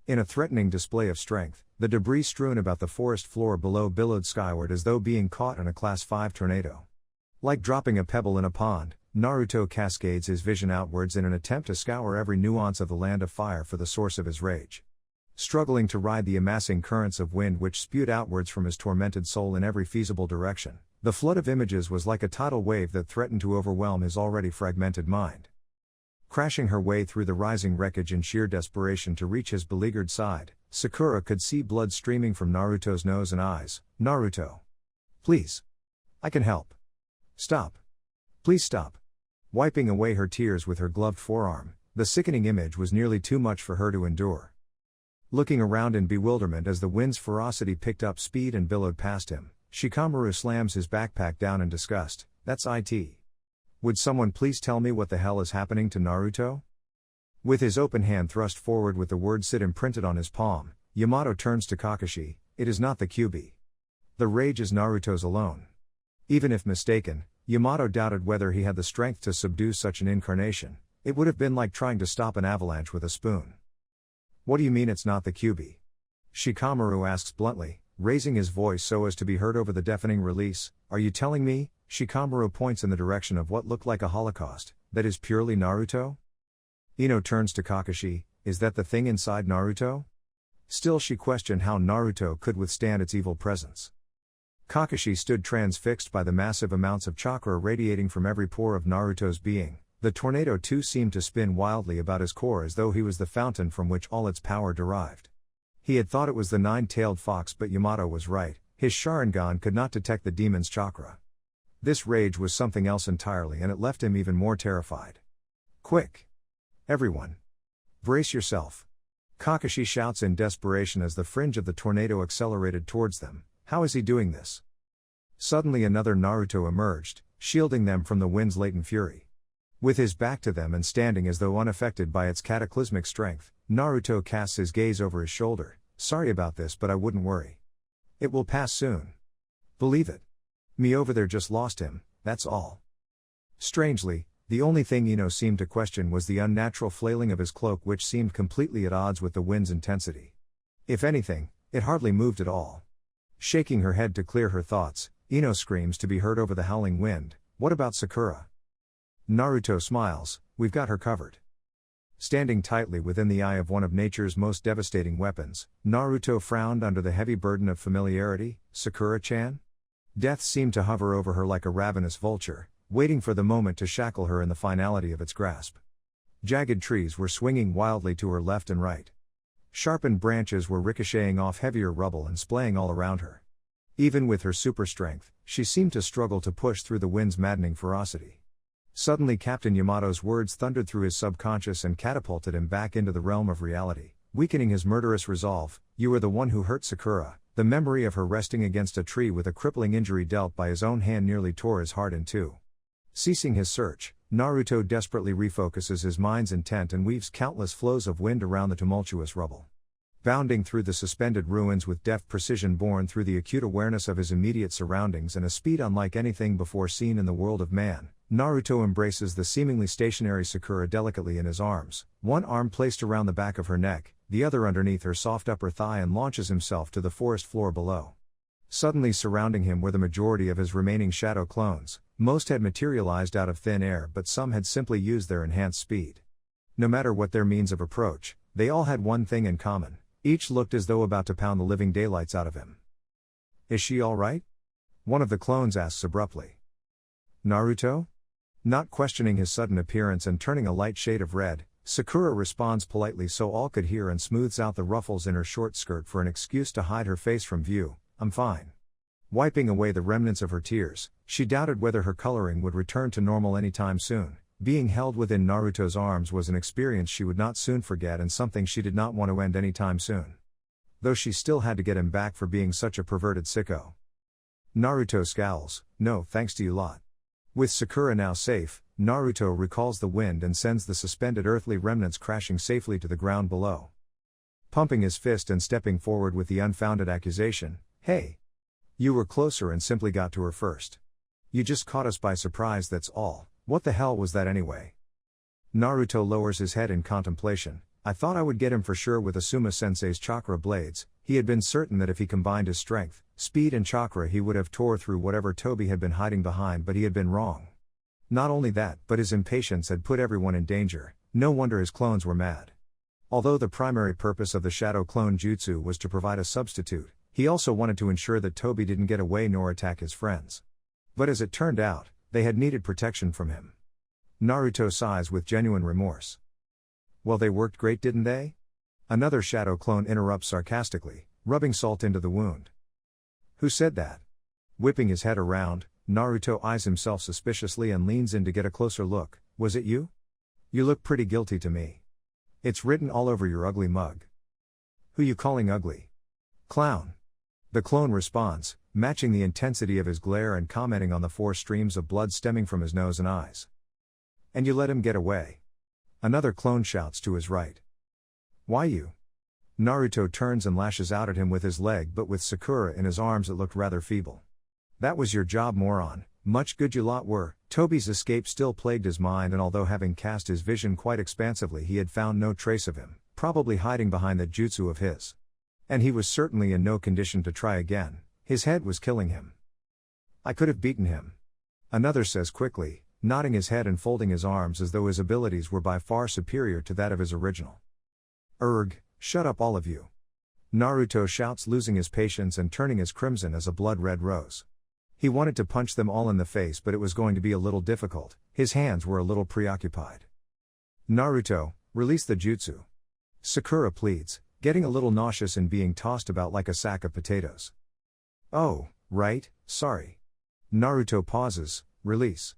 In a threatening display of strength, the debris strewn about the forest floor below billowed skyward as though being caught in a Class 5 tornado. Like dropping a pebble in a pond, Naruto cascades his vision outwards in an attempt to scour every nuance of the land of fire for the source of his rage. Struggling to ride the amassing currents of wind which spewed outwards from his tormented soul in every feasible direction, the flood of images was like a tidal wave that threatened to overwhelm his already fragmented mind. Crashing her way through the rising wreckage in sheer desperation to reach his beleaguered side, Sakura could see blood streaming from Naruto's nose and eyes. "Naruto. Please. I can help. Stop. Please stop." Wiping away her tears with her gloved forearm, the sickening image was nearly too much for her to endure. Looking around in bewilderment as the wind's ferocity picked up speed and billowed past him, Shikamaru slams his backpack down in disgust. "That's it. Would someone please tell me what the hell is happening to Naruto?" With his open hand thrust forward with the word "sit" imprinted on his palm, Yamato turns to Kakashi. "It is not the QB. The rage is Naruto's alone." Even if mistaken, Yamato doubted whether he had the strength to subdue such an incarnation. It would have been like trying to stop an avalanche with a spoon. "What do you mean it's not the QB?" Shikamaru asks bluntly, raising his voice so as to be heard over the deafening release. "Are you telling me," Shikamaru points in the direction of what looked like a holocaust, "that is purely Naruto?" Ino turns to Kakashi. "Is that the thing inside Naruto?" Still she questioned how Naruto could withstand its evil presence. Kakashi stood transfixed by the massive amounts of chakra radiating from every pore of Naruto's being. The tornado too seemed to spin wildly about his core as though he was the fountain from which all its power derived. He had thought it was the nine-tailed fox, but Yamato was right. His Sharingan could not detect the demon's chakra. This rage was something else entirely, and it left him even more terrified. "Quick! Everyone! Brace yourself!" Kakashi shouts in desperation as the fringe of the tornado accelerated towards them. How is he doing this? Suddenly another Naruto emerged, shielding them from the wind's latent fury. With his back to them and standing as though unaffected by its cataclysmic strength, Naruto casts his gaze over his shoulder. "Sorry about this, but I wouldn't worry. It will pass soon. Believe it. Me over there just lost him, that's all." Strangely, the only thing Ino seemed to question was the unnatural flailing of his cloak, which seemed completely at odds with the wind's intensity. If anything, it hardly moved at all. Shaking her head to clear her thoughts, Ino screams to be heard over the howling wind, "What about Sakura?" Naruto smiles. "We've got her covered." Standing tightly within the eye of one of nature's most devastating weapons, Naruto frowned under the heavy burden of familiarity. "Sakura-chan?" Death seemed to hover over her like a ravenous vulture, waiting for the moment to shackle her in the finality of its grasp. Jagged trees were swinging wildly to her left and right. Sharpened branches were ricocheting off heavier rubble and splaying all around her. Even with her super strength, she seemed to struggle to push through the wind's maddening ferocity. Suddenly Captain Yamato's words thundered through his subconscious and catapulted him back into the realm of reality, weakening his murderous resolve. "You were the one who hurt Sakura." The memory of her resting against a tree with a crippling injury dealt by his own hand nearly tore his heart in two. Ceasing his search, Naruto desperately refocuses his mind's intent and weaves countless flows of wind around the tumultuous rubble. Bounding through the suspended ruins with deft precision born through the acute awareness of his immediate surroundings and a speed unlike anything before seen in the world of man, Naruto embraces the seemingly stationary Sakura delicately in his arms, one arm placed around the back of her neck, the other underneath her soft upper thigh, and launches himself to the forest floor below. Suddenly surrounding him were the majority of his remaining shadow clones. Most had materialized out of thin air, but some had simply used their enhanced speed. No matter what their means of approach, they all had one thing in common: each looked as though about to pound the living daylights out of him. "Is she all right?" one of the clones asks abruptly. "Naruto?" Not questioning his sudden appearance and turning a light shade of red, Sakura responds politely so all could hear and smooths out the ruffles in her short skirt for an excuse to hide her face from view. I'm fine. Wiping away the remnants of her tears, she doubted whether her coloring would return to normal anytime soon. Being held within Naruto's arms was an experience she would not soon forget and something she did not want to end anytime soon. Though she still had to get him back for being such a perverted sicko. Naruto scowls, no thanks to you lot. With Sakura now safe, Naruto recalls the wind and sends the suspended earthly remnants crashing safely to the ground below. Pumping his fist and stepping forward with the unfounded accusation, hey! You were closer and simply got to her first. You just caught us by surprise, that's all. What the hell was that anyway? Naruto lowers his head in contemplation. I thought I would get him for sure with Asuma-sensei's chakra blades. He had been certain that if he combined his strength, speed and chakra he would have tore through whatever Toby had been hiding behind, but he had been wrong. Not only that, but his impatience had put everyone in danger. No wonder his clones were mad. Although the primary purpose of the shadow clone jutsu was to provide a substitute, he also wanted to ensure that Toby didn't get away nor attack his friends. But as it turned out, they had needed protection from him. Naruto sighs with genuine remorse. Well, they worked great, didn't they? Another shadow clone interrupts sarcastically, rubbing salt into the wound. Who said that? Whipping his head around, Naruto eyes himself suspiciously and leans in to get a closer look. Was it you? You look pretty guilty to me. It's written all over your ugly mug. Who you calling ugly? Clown. The clone responds, matching the intensity of his glare and commenting on the 4 streams of blood stemming from his nose and eyes. And you let him get away. Another clone shouts to his right. Why you? Naruto turns and lashes out at him with his leg, but with Sakura in his arms it looked rather feeble. That was your job, moron. Much good you lot were. Toby's escape still plagued his mind, and although having cast his vision quite expansively he had found no trace of him, probably hiding behind that jutsu of his. And he was certainly in no condition to try again. His head was killing him. I could have beaten him. Another says quickly, nodding his head and folding his arms as though his abilities were by far superior to that of his original. Shut up all of you. Naruto shouts, losing his patience and turning as crimson as a blood-red rose. He wanted to punch them all in the face, but it was going to be a little difficult. His hands were a little preoccupied. Naruto, release the jutsu. Sakura pleads, getting a little nauseous and being tossed about like a sack of potatoes. Oh, right, sorry. Naruto pauses, release.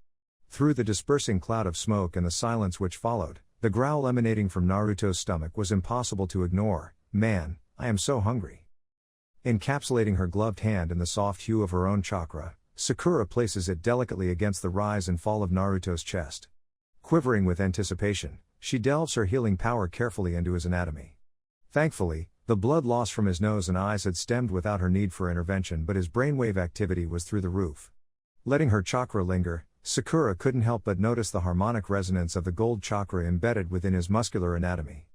Through the dispersing cloud of smoke and the silence which followed, the growl emanating from Naruto's stomach was impossible to ignore. Man, I am so hungry. Encapsulating her gloved hand in the soft hue of her own chakra, Sakura places it delicately against the rise and fall of Naruto's chest. Quivering with anticipation, she delves her healing power carefully into his anatomy. Thankfully, the blood loss from his nose and eyes had stemmed without her need for intervention, but his brainwave activity was through the roof. Letting her chakra linger, Sakura couldn't help but notice the harmonic resonance of the gold chakra embedded within his muscular anatomy.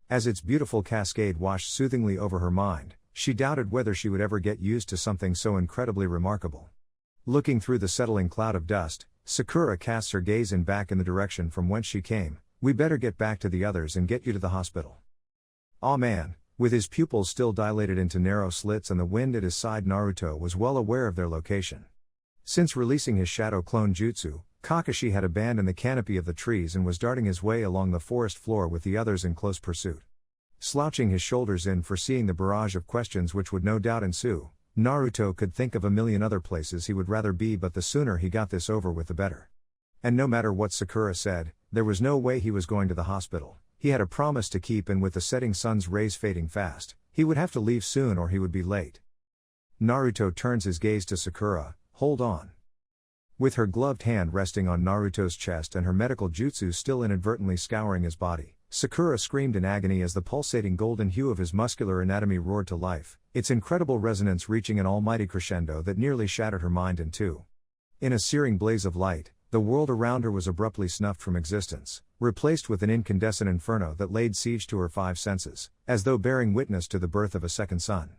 As its beautiful cascade washed soothingly over her mind, she doubted whether she would ever get used to something so incredibly remarkable. Looking through the settling cloud of dust, Sakura casts her gaze back in the direction from whence she came. We better get back to the others and get you to the hospital. Aw man, with his pupils still dilated into narrow slits and the wind at his side, Naruto was well aware of their location. Since releasing his shadow clone jutsu, Kakashi had abandoned the canopy of the trees and was darting his way along the forest floor with the others in close pursuit. Slouching his shoulders in, foreseeing the barrage of questions which would no doubt ensue, Naruto could think of a million other places he would rather be, but the sooner he got this over with the better. And no matter what Sakura said, there was no way he was going to the hospital. He had a promise to keep, and with the setting sun's rays fading fast, he would have to leave soon or he would be late. Naruto turns his gaze to Sakura. Hold on. With her gloved hand resting on Naruto's chest and her medical jutsu still inadvertently scouring his body, Sakura screamed in agony as the pulsating golden hue of his muscular anatomy roared to life, its incredible resonance reaching an almighty crescendo that nearly shattered her mind in two. In a searing blaze of light, the world around her was abruptly snuffed from existence, replaced with an incandescent inferno that laid siege to her 5 senses, as though bearing witness to the birth of a second sun.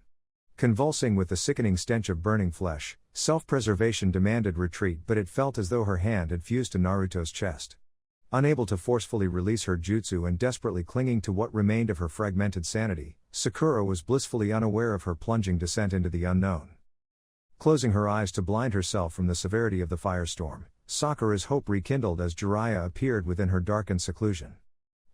Convulsing with the sickening stench of burning flesh, self-preservation demanded retreat, but it felt as though her hand had fused to Naruto's chest. Unable to forcefully release her jutsu and desperately clinging to what remained of her fragmented sanity, Sakura was blissfully unaware of her plunging descent into the unknown. Closing her eyes to blind herself from the severity of the firestorm, Sakura's hope rekindled as Jiraiya appeared within her darkened seclusion.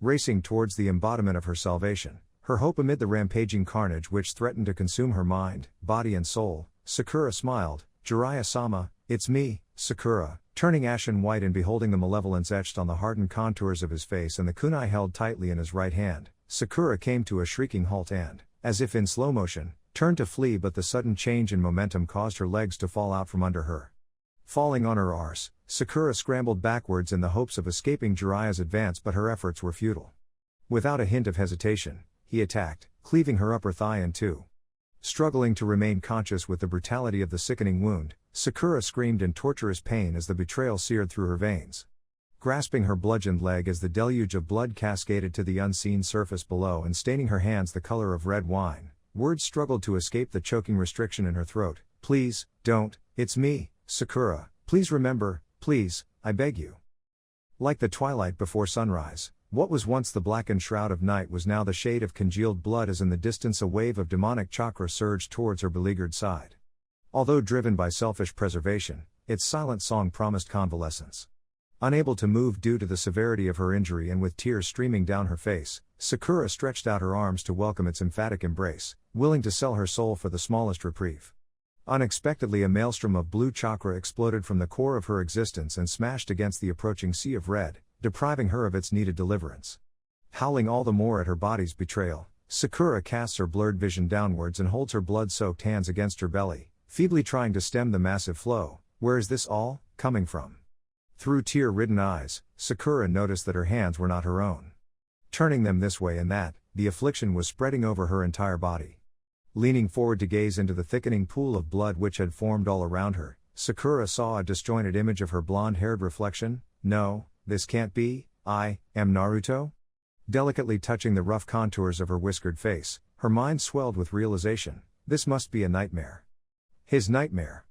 Racing towards the embodiment of her salvation, her hope amid the rampaging carnage which threatened to consume her mind, body and soul, Sakura smiled. "Jiraiya-sama, it's me, Sakura," turning ashen white and beholding the malevolence etched on the hardened contours of his face and the kunai held tightly in his right hand. Sakura came to a shrieking halt and, as if in slow motion, turned to flee, but the sudden change in momentum caused her legs to fall out from under her. Falling on her arse, Sakura scrambled backwards in the hopes of escaping Jiraiya's advance, but her efforts were futile. Without a hint of hesitation, he attacked, cleaving her upper thigh in two. Struggling to remain conscious with the brutality of the sickening wound, Sakura screamed in torturous pain as the betrayal seared through her veins. Grasping her bludgeoned leg as the deluge of blood cascaded to the unseen surface below and staining her hands the color of red wine, words struggled to escape the choking restriction in her throat. "Please, don't, it's me, Sakura, please remember, please, I beg you." Like the twilight before sunrise, what was once the blackened shroud of night was now the shade of congealed blood as in the distance a wave of demonic chakra surged towards her beleaguered side. Although driven by selfish preservation, its silent song promised convalescence. Unable to move due to the severity of her injury and with tears streaming down her face, Sakura stretched out her arms to welcome its emphatic embrace, willing to sell her soul for the smallest reprieve. Unexpectedly, a maelstrom of blue chakra exploded from the core of her existence and smashed against the approaching sea of red, depriving her of its needed deliverance. Howling all the more at her body's betrayal, Sakura casts her blurred vision downwards and holds her blood-soaked hands against her belly, feebly trying to stem the massive flow. Where is this all coming from? Through tear-ridden eyes, Sakura noticed that her hands were not her own. Turning them this way and that, the affliction was spreading over her entire body. Leaning forward to gaze into the thickening pool of blood which had formed all around her, Sakura saw a disjointed image of her blonde-haired reflection. "No, this can't be, I am Naruto?" Delicately touching the rough contours of her whiskered face, her mind swelled with realization. This must be a nightmare. His nightmare.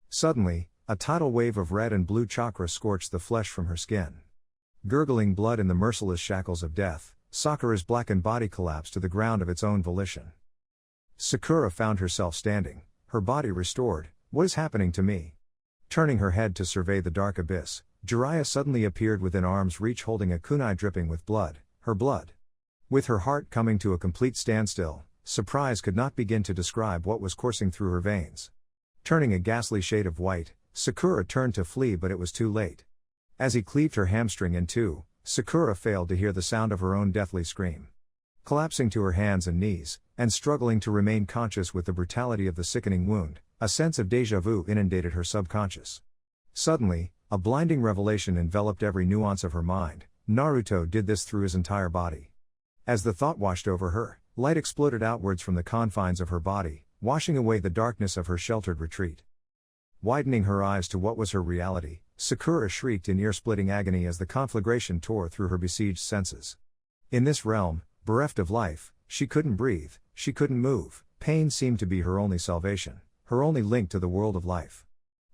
Suddenly, a tidal wave of red and blue chakra scorched the flesh from her skin. Gurgling blood in the merciless shackles of death, Sakura's blackened body collapsed to the ground of its own volition. Sakura found herself standing, her body restored. "What is happening to me?" Turning her head to survey the dark abyss, Jiraiya suddenly appeared within arm's reach holding a kunai dripping with blood, her blood. With her heart coming to a complete standstill, surprise could not begin to describe what was coursing through her veins. Turning a ghastly shade of white, Sakura turned to flee, but it was too late. As he cleaved her hamstring in two, Sakura failed to hear the sound of her own deathly scream. Collapsing to her hands and knees, and struggling to remain conscious with the brutality of the sickening wound, a sense of déjà vu inundated her subconscious. Suddenly, a blinding revelation enveloped every nuance of her mind. Naruto did this through his entire body. As the thought washed over her, light exploded outwards from the confines of her body, washing away the darkness of her sheltered retreat. Widening her eyes to what was her reality, Sakura shrieked in ear-splitting agony as the conflagration tore through her besieged senses. In this realm, bereft of life, she couldn't breathe, she couldn't move. Pain seemed to be her only salvation, her only link to the world of life.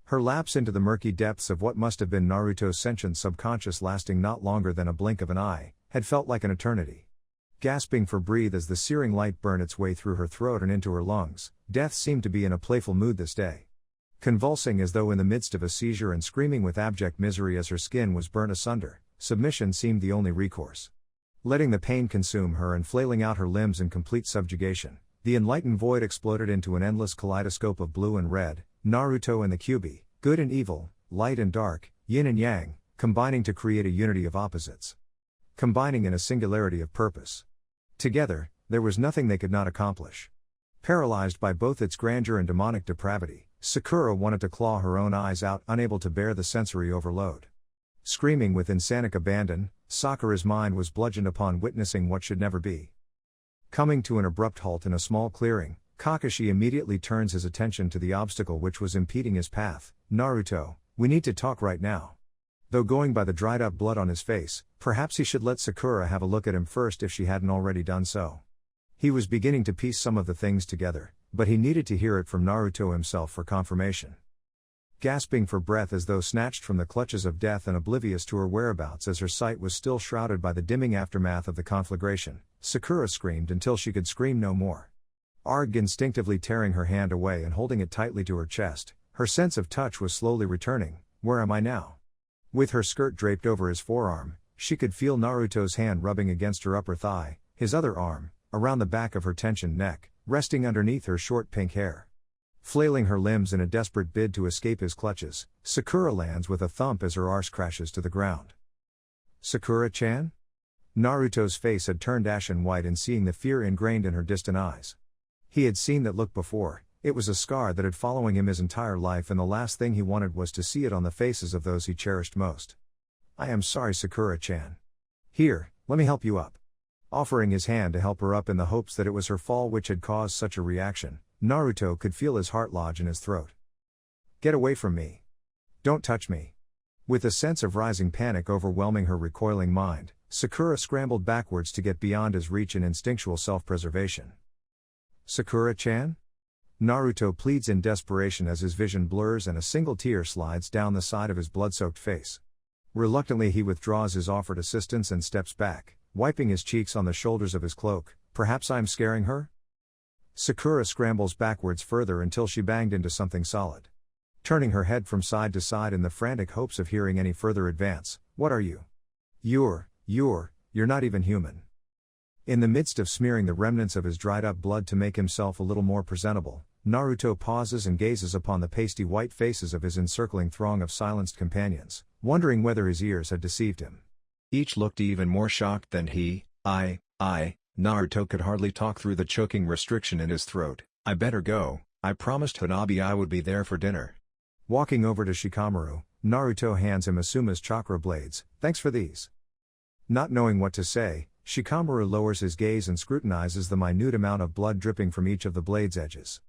Her lapse into the murky depths of what must have been Naruto's sentient subconscious, lasting not longer than a blink of an eye, had felt like an eternity. Gasping for breath as the searing light burned its way through her throat and into her lungs, death seemed to be in a playful mood this day. Convulsing as though in the midst of a seizure and screaming with abject misery as her skin was burnt asunder, submission seemed the only recourse. Letting the pain consume her and flailing out her limbs in complete subjugation, the enlightened void exploded into an endless kaleidoscope of blue and red, Naruto and the Kyuubi, good and evil, light and dark, yin and yang, combining to create a unity of opposites. Combining in a singularity of purpose. Together, there was nothing they could not accomplish. Paralyzed by both its grandeur and demonic depravity, Sakura wanted to claw her own eyes out, unable to bear the sensory overload. Screaming with insanic abandon, Sakura's mind was bludgeoned upon witnessing what should never be. Coming to an abrupt halt in a small clearing, Kakashi immediately turns his attention to the obstacle which was impeding his path. "Naruto, we need to talk right now." Though going by the dried-up blood on his face, perhaps he should let Sakura have a look at him first if she hadn't already done so. He was beginning to piece some of the things together, but he needed to hear it from Naruto himself for confirmation. Gasping for breath as though snatched from the clutches of death and oblivious to her whereabouts as her sight was still shrouded by the dimming aftermath of the conflagration, Sakura screamed until she could scream no more. Arg instinctively tearing her hand away and holding it tightly to her chest, her sense of touch was slowly returning. "Where am I now?" With her skirt draped over his forearm, she could feel Naruto's hand rubbing against her upper thigh, his other arm, around the back of her tensioned neck, resting underneath her short pink hair. Flailing her limbs in a desperate bid to escape his clutches, Sakura lands with a thump as her arse crashes to the ground. Sakura-chan? Naruto's face had turned ashen white in seeing the fear ingrained in her distant eyes. He had seen that look before. It was a scar that had following him his entire life, and the last thing he wanted was to see it on the faces of those he cherished most. I am sorry, Sakura-chan. Here, let me help you up. Offering his hand to help her up in the hopes that it was her fall which had caused such a reaction, Naruto could feel his heart lodge in his throat. Get away from me. Don't touch me. With a sense of rising panic overwhelming her recoiling mind, Sakura scrambled backwards to get beyond his reach in instinctual self-preservation. Sakura-chan? Naruto pleads in desperation as his vision blurs and a single tear slides down the side of his blood-soaked face. Reluctantly he withdraws his offered assistance and steps back, wiping his cheeks on the shoulders of his cloak. Perhaps I'm scaring her? Sakura scrambles backwards further until she banged into something solid. Turning her head from side to side in the frantic hopes of hearing any further advance. What are you? You're not even human. In the midst of smearing the remnants of his dried up blood to make himself a little more presentable, Naruto pauses and gazes upon the pasty white faces of his encircling throng of silenced companions, wondering whether his ears had deceived him. Each looked even more shocked than he. Naruto could hardly talk through the choking restriction in his throat. I better go, I promised Hanabi I would be there for dinner. Walking over to Shikamaru, Naruto hands him Asuma's chakra blades. Thanks for these. Not knowing what to say, Shikamaru lowers his gaze and scrutinizes the minute amount of blood dripping from each of the blade's edges.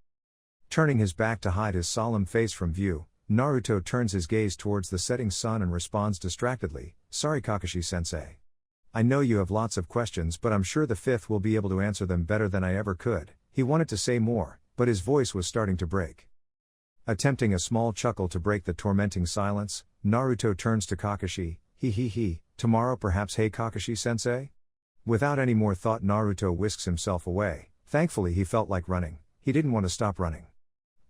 Turning his back to hide his solemn face from view, Naruto turns his gaze towards the setting sun and responds distractedly, Sorry Kakashi-sensei. I know you have lots of questions, but I'm sure the fifth will be able to answer them better than I ever could. He wanted to say more, but his voice was starting to break. Attempting a small chuckle to break the tormenting silence, Naruto turns to Kakashi, tomorrow perhaps, hey Kakashi-sensei? Without any more thought Naruto whisks himself away. Thankfully he felt like running. He didn't want to stop running.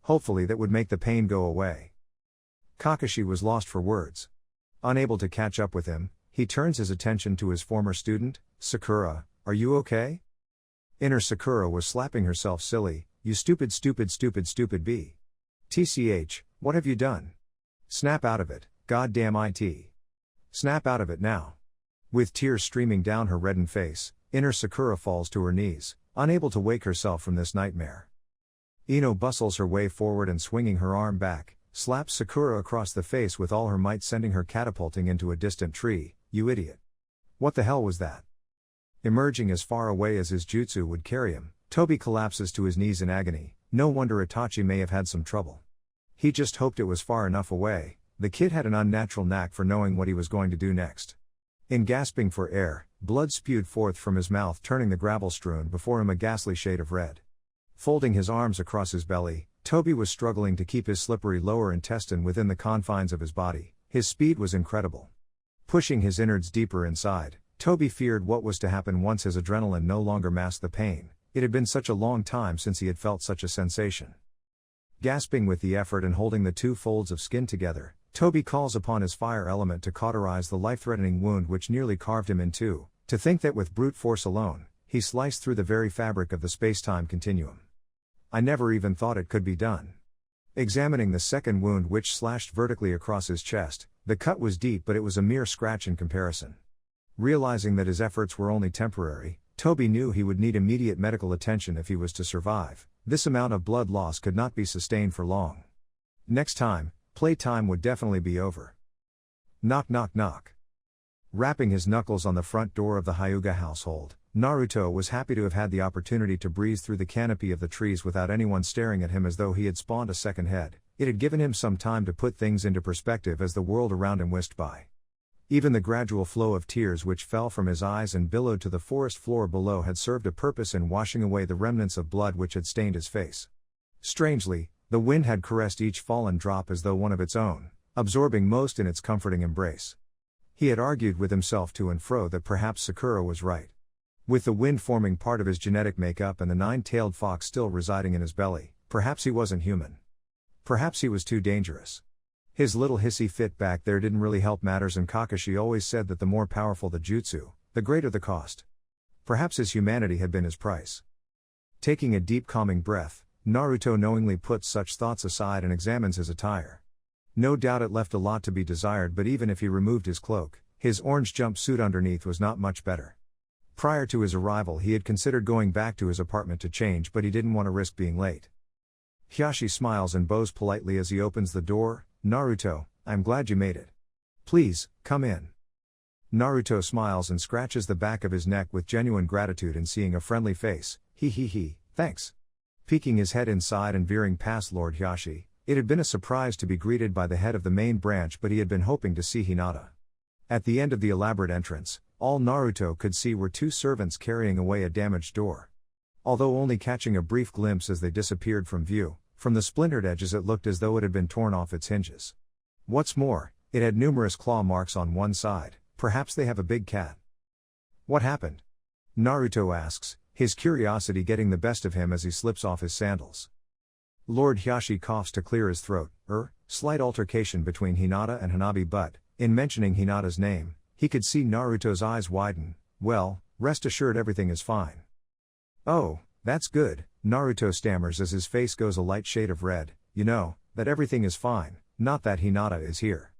Hopefully that would make the pain go away. Kakashi was lost for words. Unable to catch up with him, he turns his attention to his former student. Sakura, are you okay? Inner Sakura was slapping herself silly. You stupid bee. TCH, what have you done? Snap out of it, goddamn it. Snap out of it now. With tears streaming down her reddened face, Inner Sakura falls to her knees, unable to wake herself from this nightmare. Ino bustles her way forward and swinging her arm back, slaps Sakura across the face with all her might, sending her catapulting into a distant tree. You idiot. What the hell was that? Emerging as far away as his jutsu would carry him, Tobi collapses to his knees in agony. No wonder Itachi may have had some trouble. He just hoped it was far enough away. The kid had an unnatural knack for knowing what he was going to do next. In gasping for air, blood spewed forth from his mouth, turning the gravel strewn before him a ghastly shade of red. Folding his arms across his belly, Tobi was struggling to keep his slippery lower intestine within the confines of his body. His speed was incredible. Pushing his innards deeper inside, Tobi feared what was to happen once his adrenaline no longer masked the pain. It had been such a long time since he had felt such a sensation. Gasping with the effort and holding the two folds of skin together, Tobi calls upon his fire element to cauterize the life-threatening wound which nearly carved him in two. To think that with brute force alone, he sliced through the very fabric of the space-time continuum. I never even thought it could be done. Examining the second wound which slashed vertically across his chest, the cut was deep but it was a mere scratch in comparison. Realizing that his efforts were only temporary, Tobi knew he would need immediate medical attention if he was to survive. This amount of blood loss could not be sustained for long. Next time, playtime would definitely be over. Knock knock knock. Rapping his knuckles on the front door of the Hyuga household, Naruto was happy to have had the opportunity to breeze through the canopy of the trees without anyone staring at him as though he had spawned a second head. It had given him some time to put things into perspective as the world around him whisked by. Even the gradual flow of tears which fell from his eyes and billowed to the forest floor below had served a purpose in washing away the remnants of blood which had stained his face. Strangely, the wind had caressed each fallen drop as though one of its own, absorbing most in its comforting embrace. He had argued with himself to and fro that perhaps Sakura was right. With the wind forming part of his genetic makeup and the nine-tailed fox still residing in his belly, perhaps he wasn't human. Perhaps he was too dangerous. His little hissy fit back there didn't really help matters, and Kakashi always said that the more powerful the jutsu, the greater the cost. Perhaps his humanity had been his price. Taking a deep calming breath, Naruto knowingly puts such thoughts aside and examines his attire. No doubt it left a lot to be desired, but even if he removed his cloak, his orange jumpsuit underneath was not much better. Prior to his arrival he had considered going back to his apartment to change, but he didn't want to risk being late. Hiashi smiles and bows politely as he opens the door. "Naruto, I'm glad you made it. Please, come in." Naruto smiles and scratches the back of his neck with genuine gratitude and seeing a friendly face. He, thanks." Peeking his head inside and veering past Lord Hiashi, it had been a surprise to be greeted by the head of the main branch, but he had been hoping to see Hinata. At the end of the elaborate entrance, all Naruto could see were two servants carrying away a damaged door. Although only catching a brief glimpse as they disappeared from view, from the splintered edges it looked as though it had been torn off its hinges. What's more, it had numerous claw marks on one side. Perhaps they have a big cat. "What happened?" Naruto asks, his curiosity getting the best of him as he slips off his sandals. Lord Hiashi coughs to clear his throat. Slight altercation between Hinata and Hanabi, but, in mentioning Hinata's name, he could see Naruto's eyes widen. "Well, rest assured everything is fine." "Oh, that's good," Naruto stammers as his face goes a light shade of red. "You know, that everything is fine, not that Hinata is here."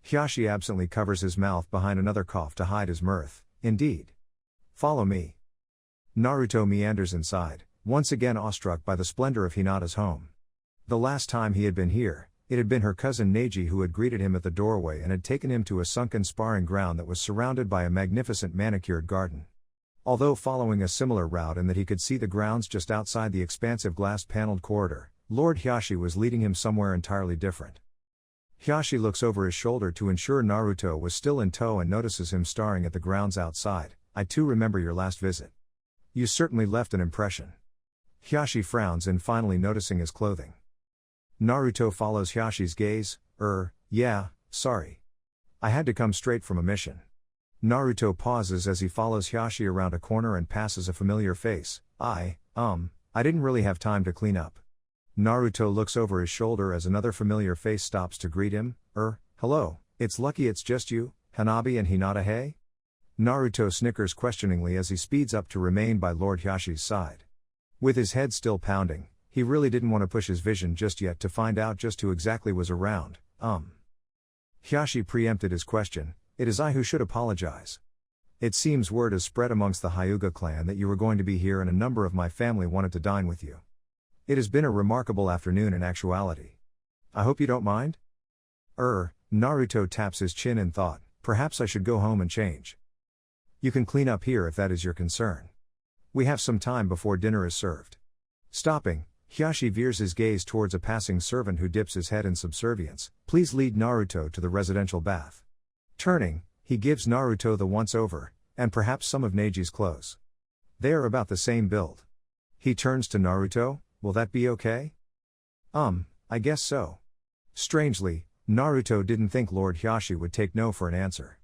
Hiashi absently covers his mouth behind another cough to hide his mirth. "Indeed. Follow me." Naruto meanders inside, once again awestruck by the splendor of Hinata's home. The last time he had been here, it had been her cousin Neji who had greeted him at the doorway and had taken him to a sunken sparring ground that was surrounded by a magnificent manicured garden. Although following a similar route in that he could see the grounds just outside the expansive glass-paneled corridor, Lord Hiashi was leading him somewhere entirely different. Hiashi looks over his shoulder to ensure Naruto was still in tow and notices him staring at the grounds outside. "I too remember your last visit. You certainly left an impression." Hiashi frowns in finally noticing his clothing. Naruto follows Hiashi's gaze. Yeah, sorry. I had to come straight from a mission." Naruto pauses as he follows Hiashi around a corner and passes a familiar face. I didn't really have time to clean up." Naruto looks over his shoulder as another familiar face stops to greet him. Hello, it's lucky it's just you, Hanabi and Hinata, hey?" Naruto snickers questioningly as he speeds up to remain by Lord Hiashi's side. With his head still pounding, he really didn't want to push his vision just yet to find out just who exactly was around. Hiashi preempted his question. "It is I who should apologize. It seems word has spread amongst the Hyuga clan that you were going to be here and a number of my family wanted to dine with you. It has been a remarkable afternoon in actuality. I hope you don't mind?" Naruto taps his chin in thought. "Perhaps I should go home and change. You can clean up here if that is your concern. We have some time before dinner is served." Stopping, Hiashi veers his gaze towards a passing servant who dips his head in subservience. "Please lead Naruto to the residential bath." Turning, he gives Naruto the once-over, and perhaps some of Neji's clothes. They are about the same build. He turns to Naruto. "Will that be okay?" I guess so." Strangely, Naruto didn't think Lord Hiashi would take no for an answer.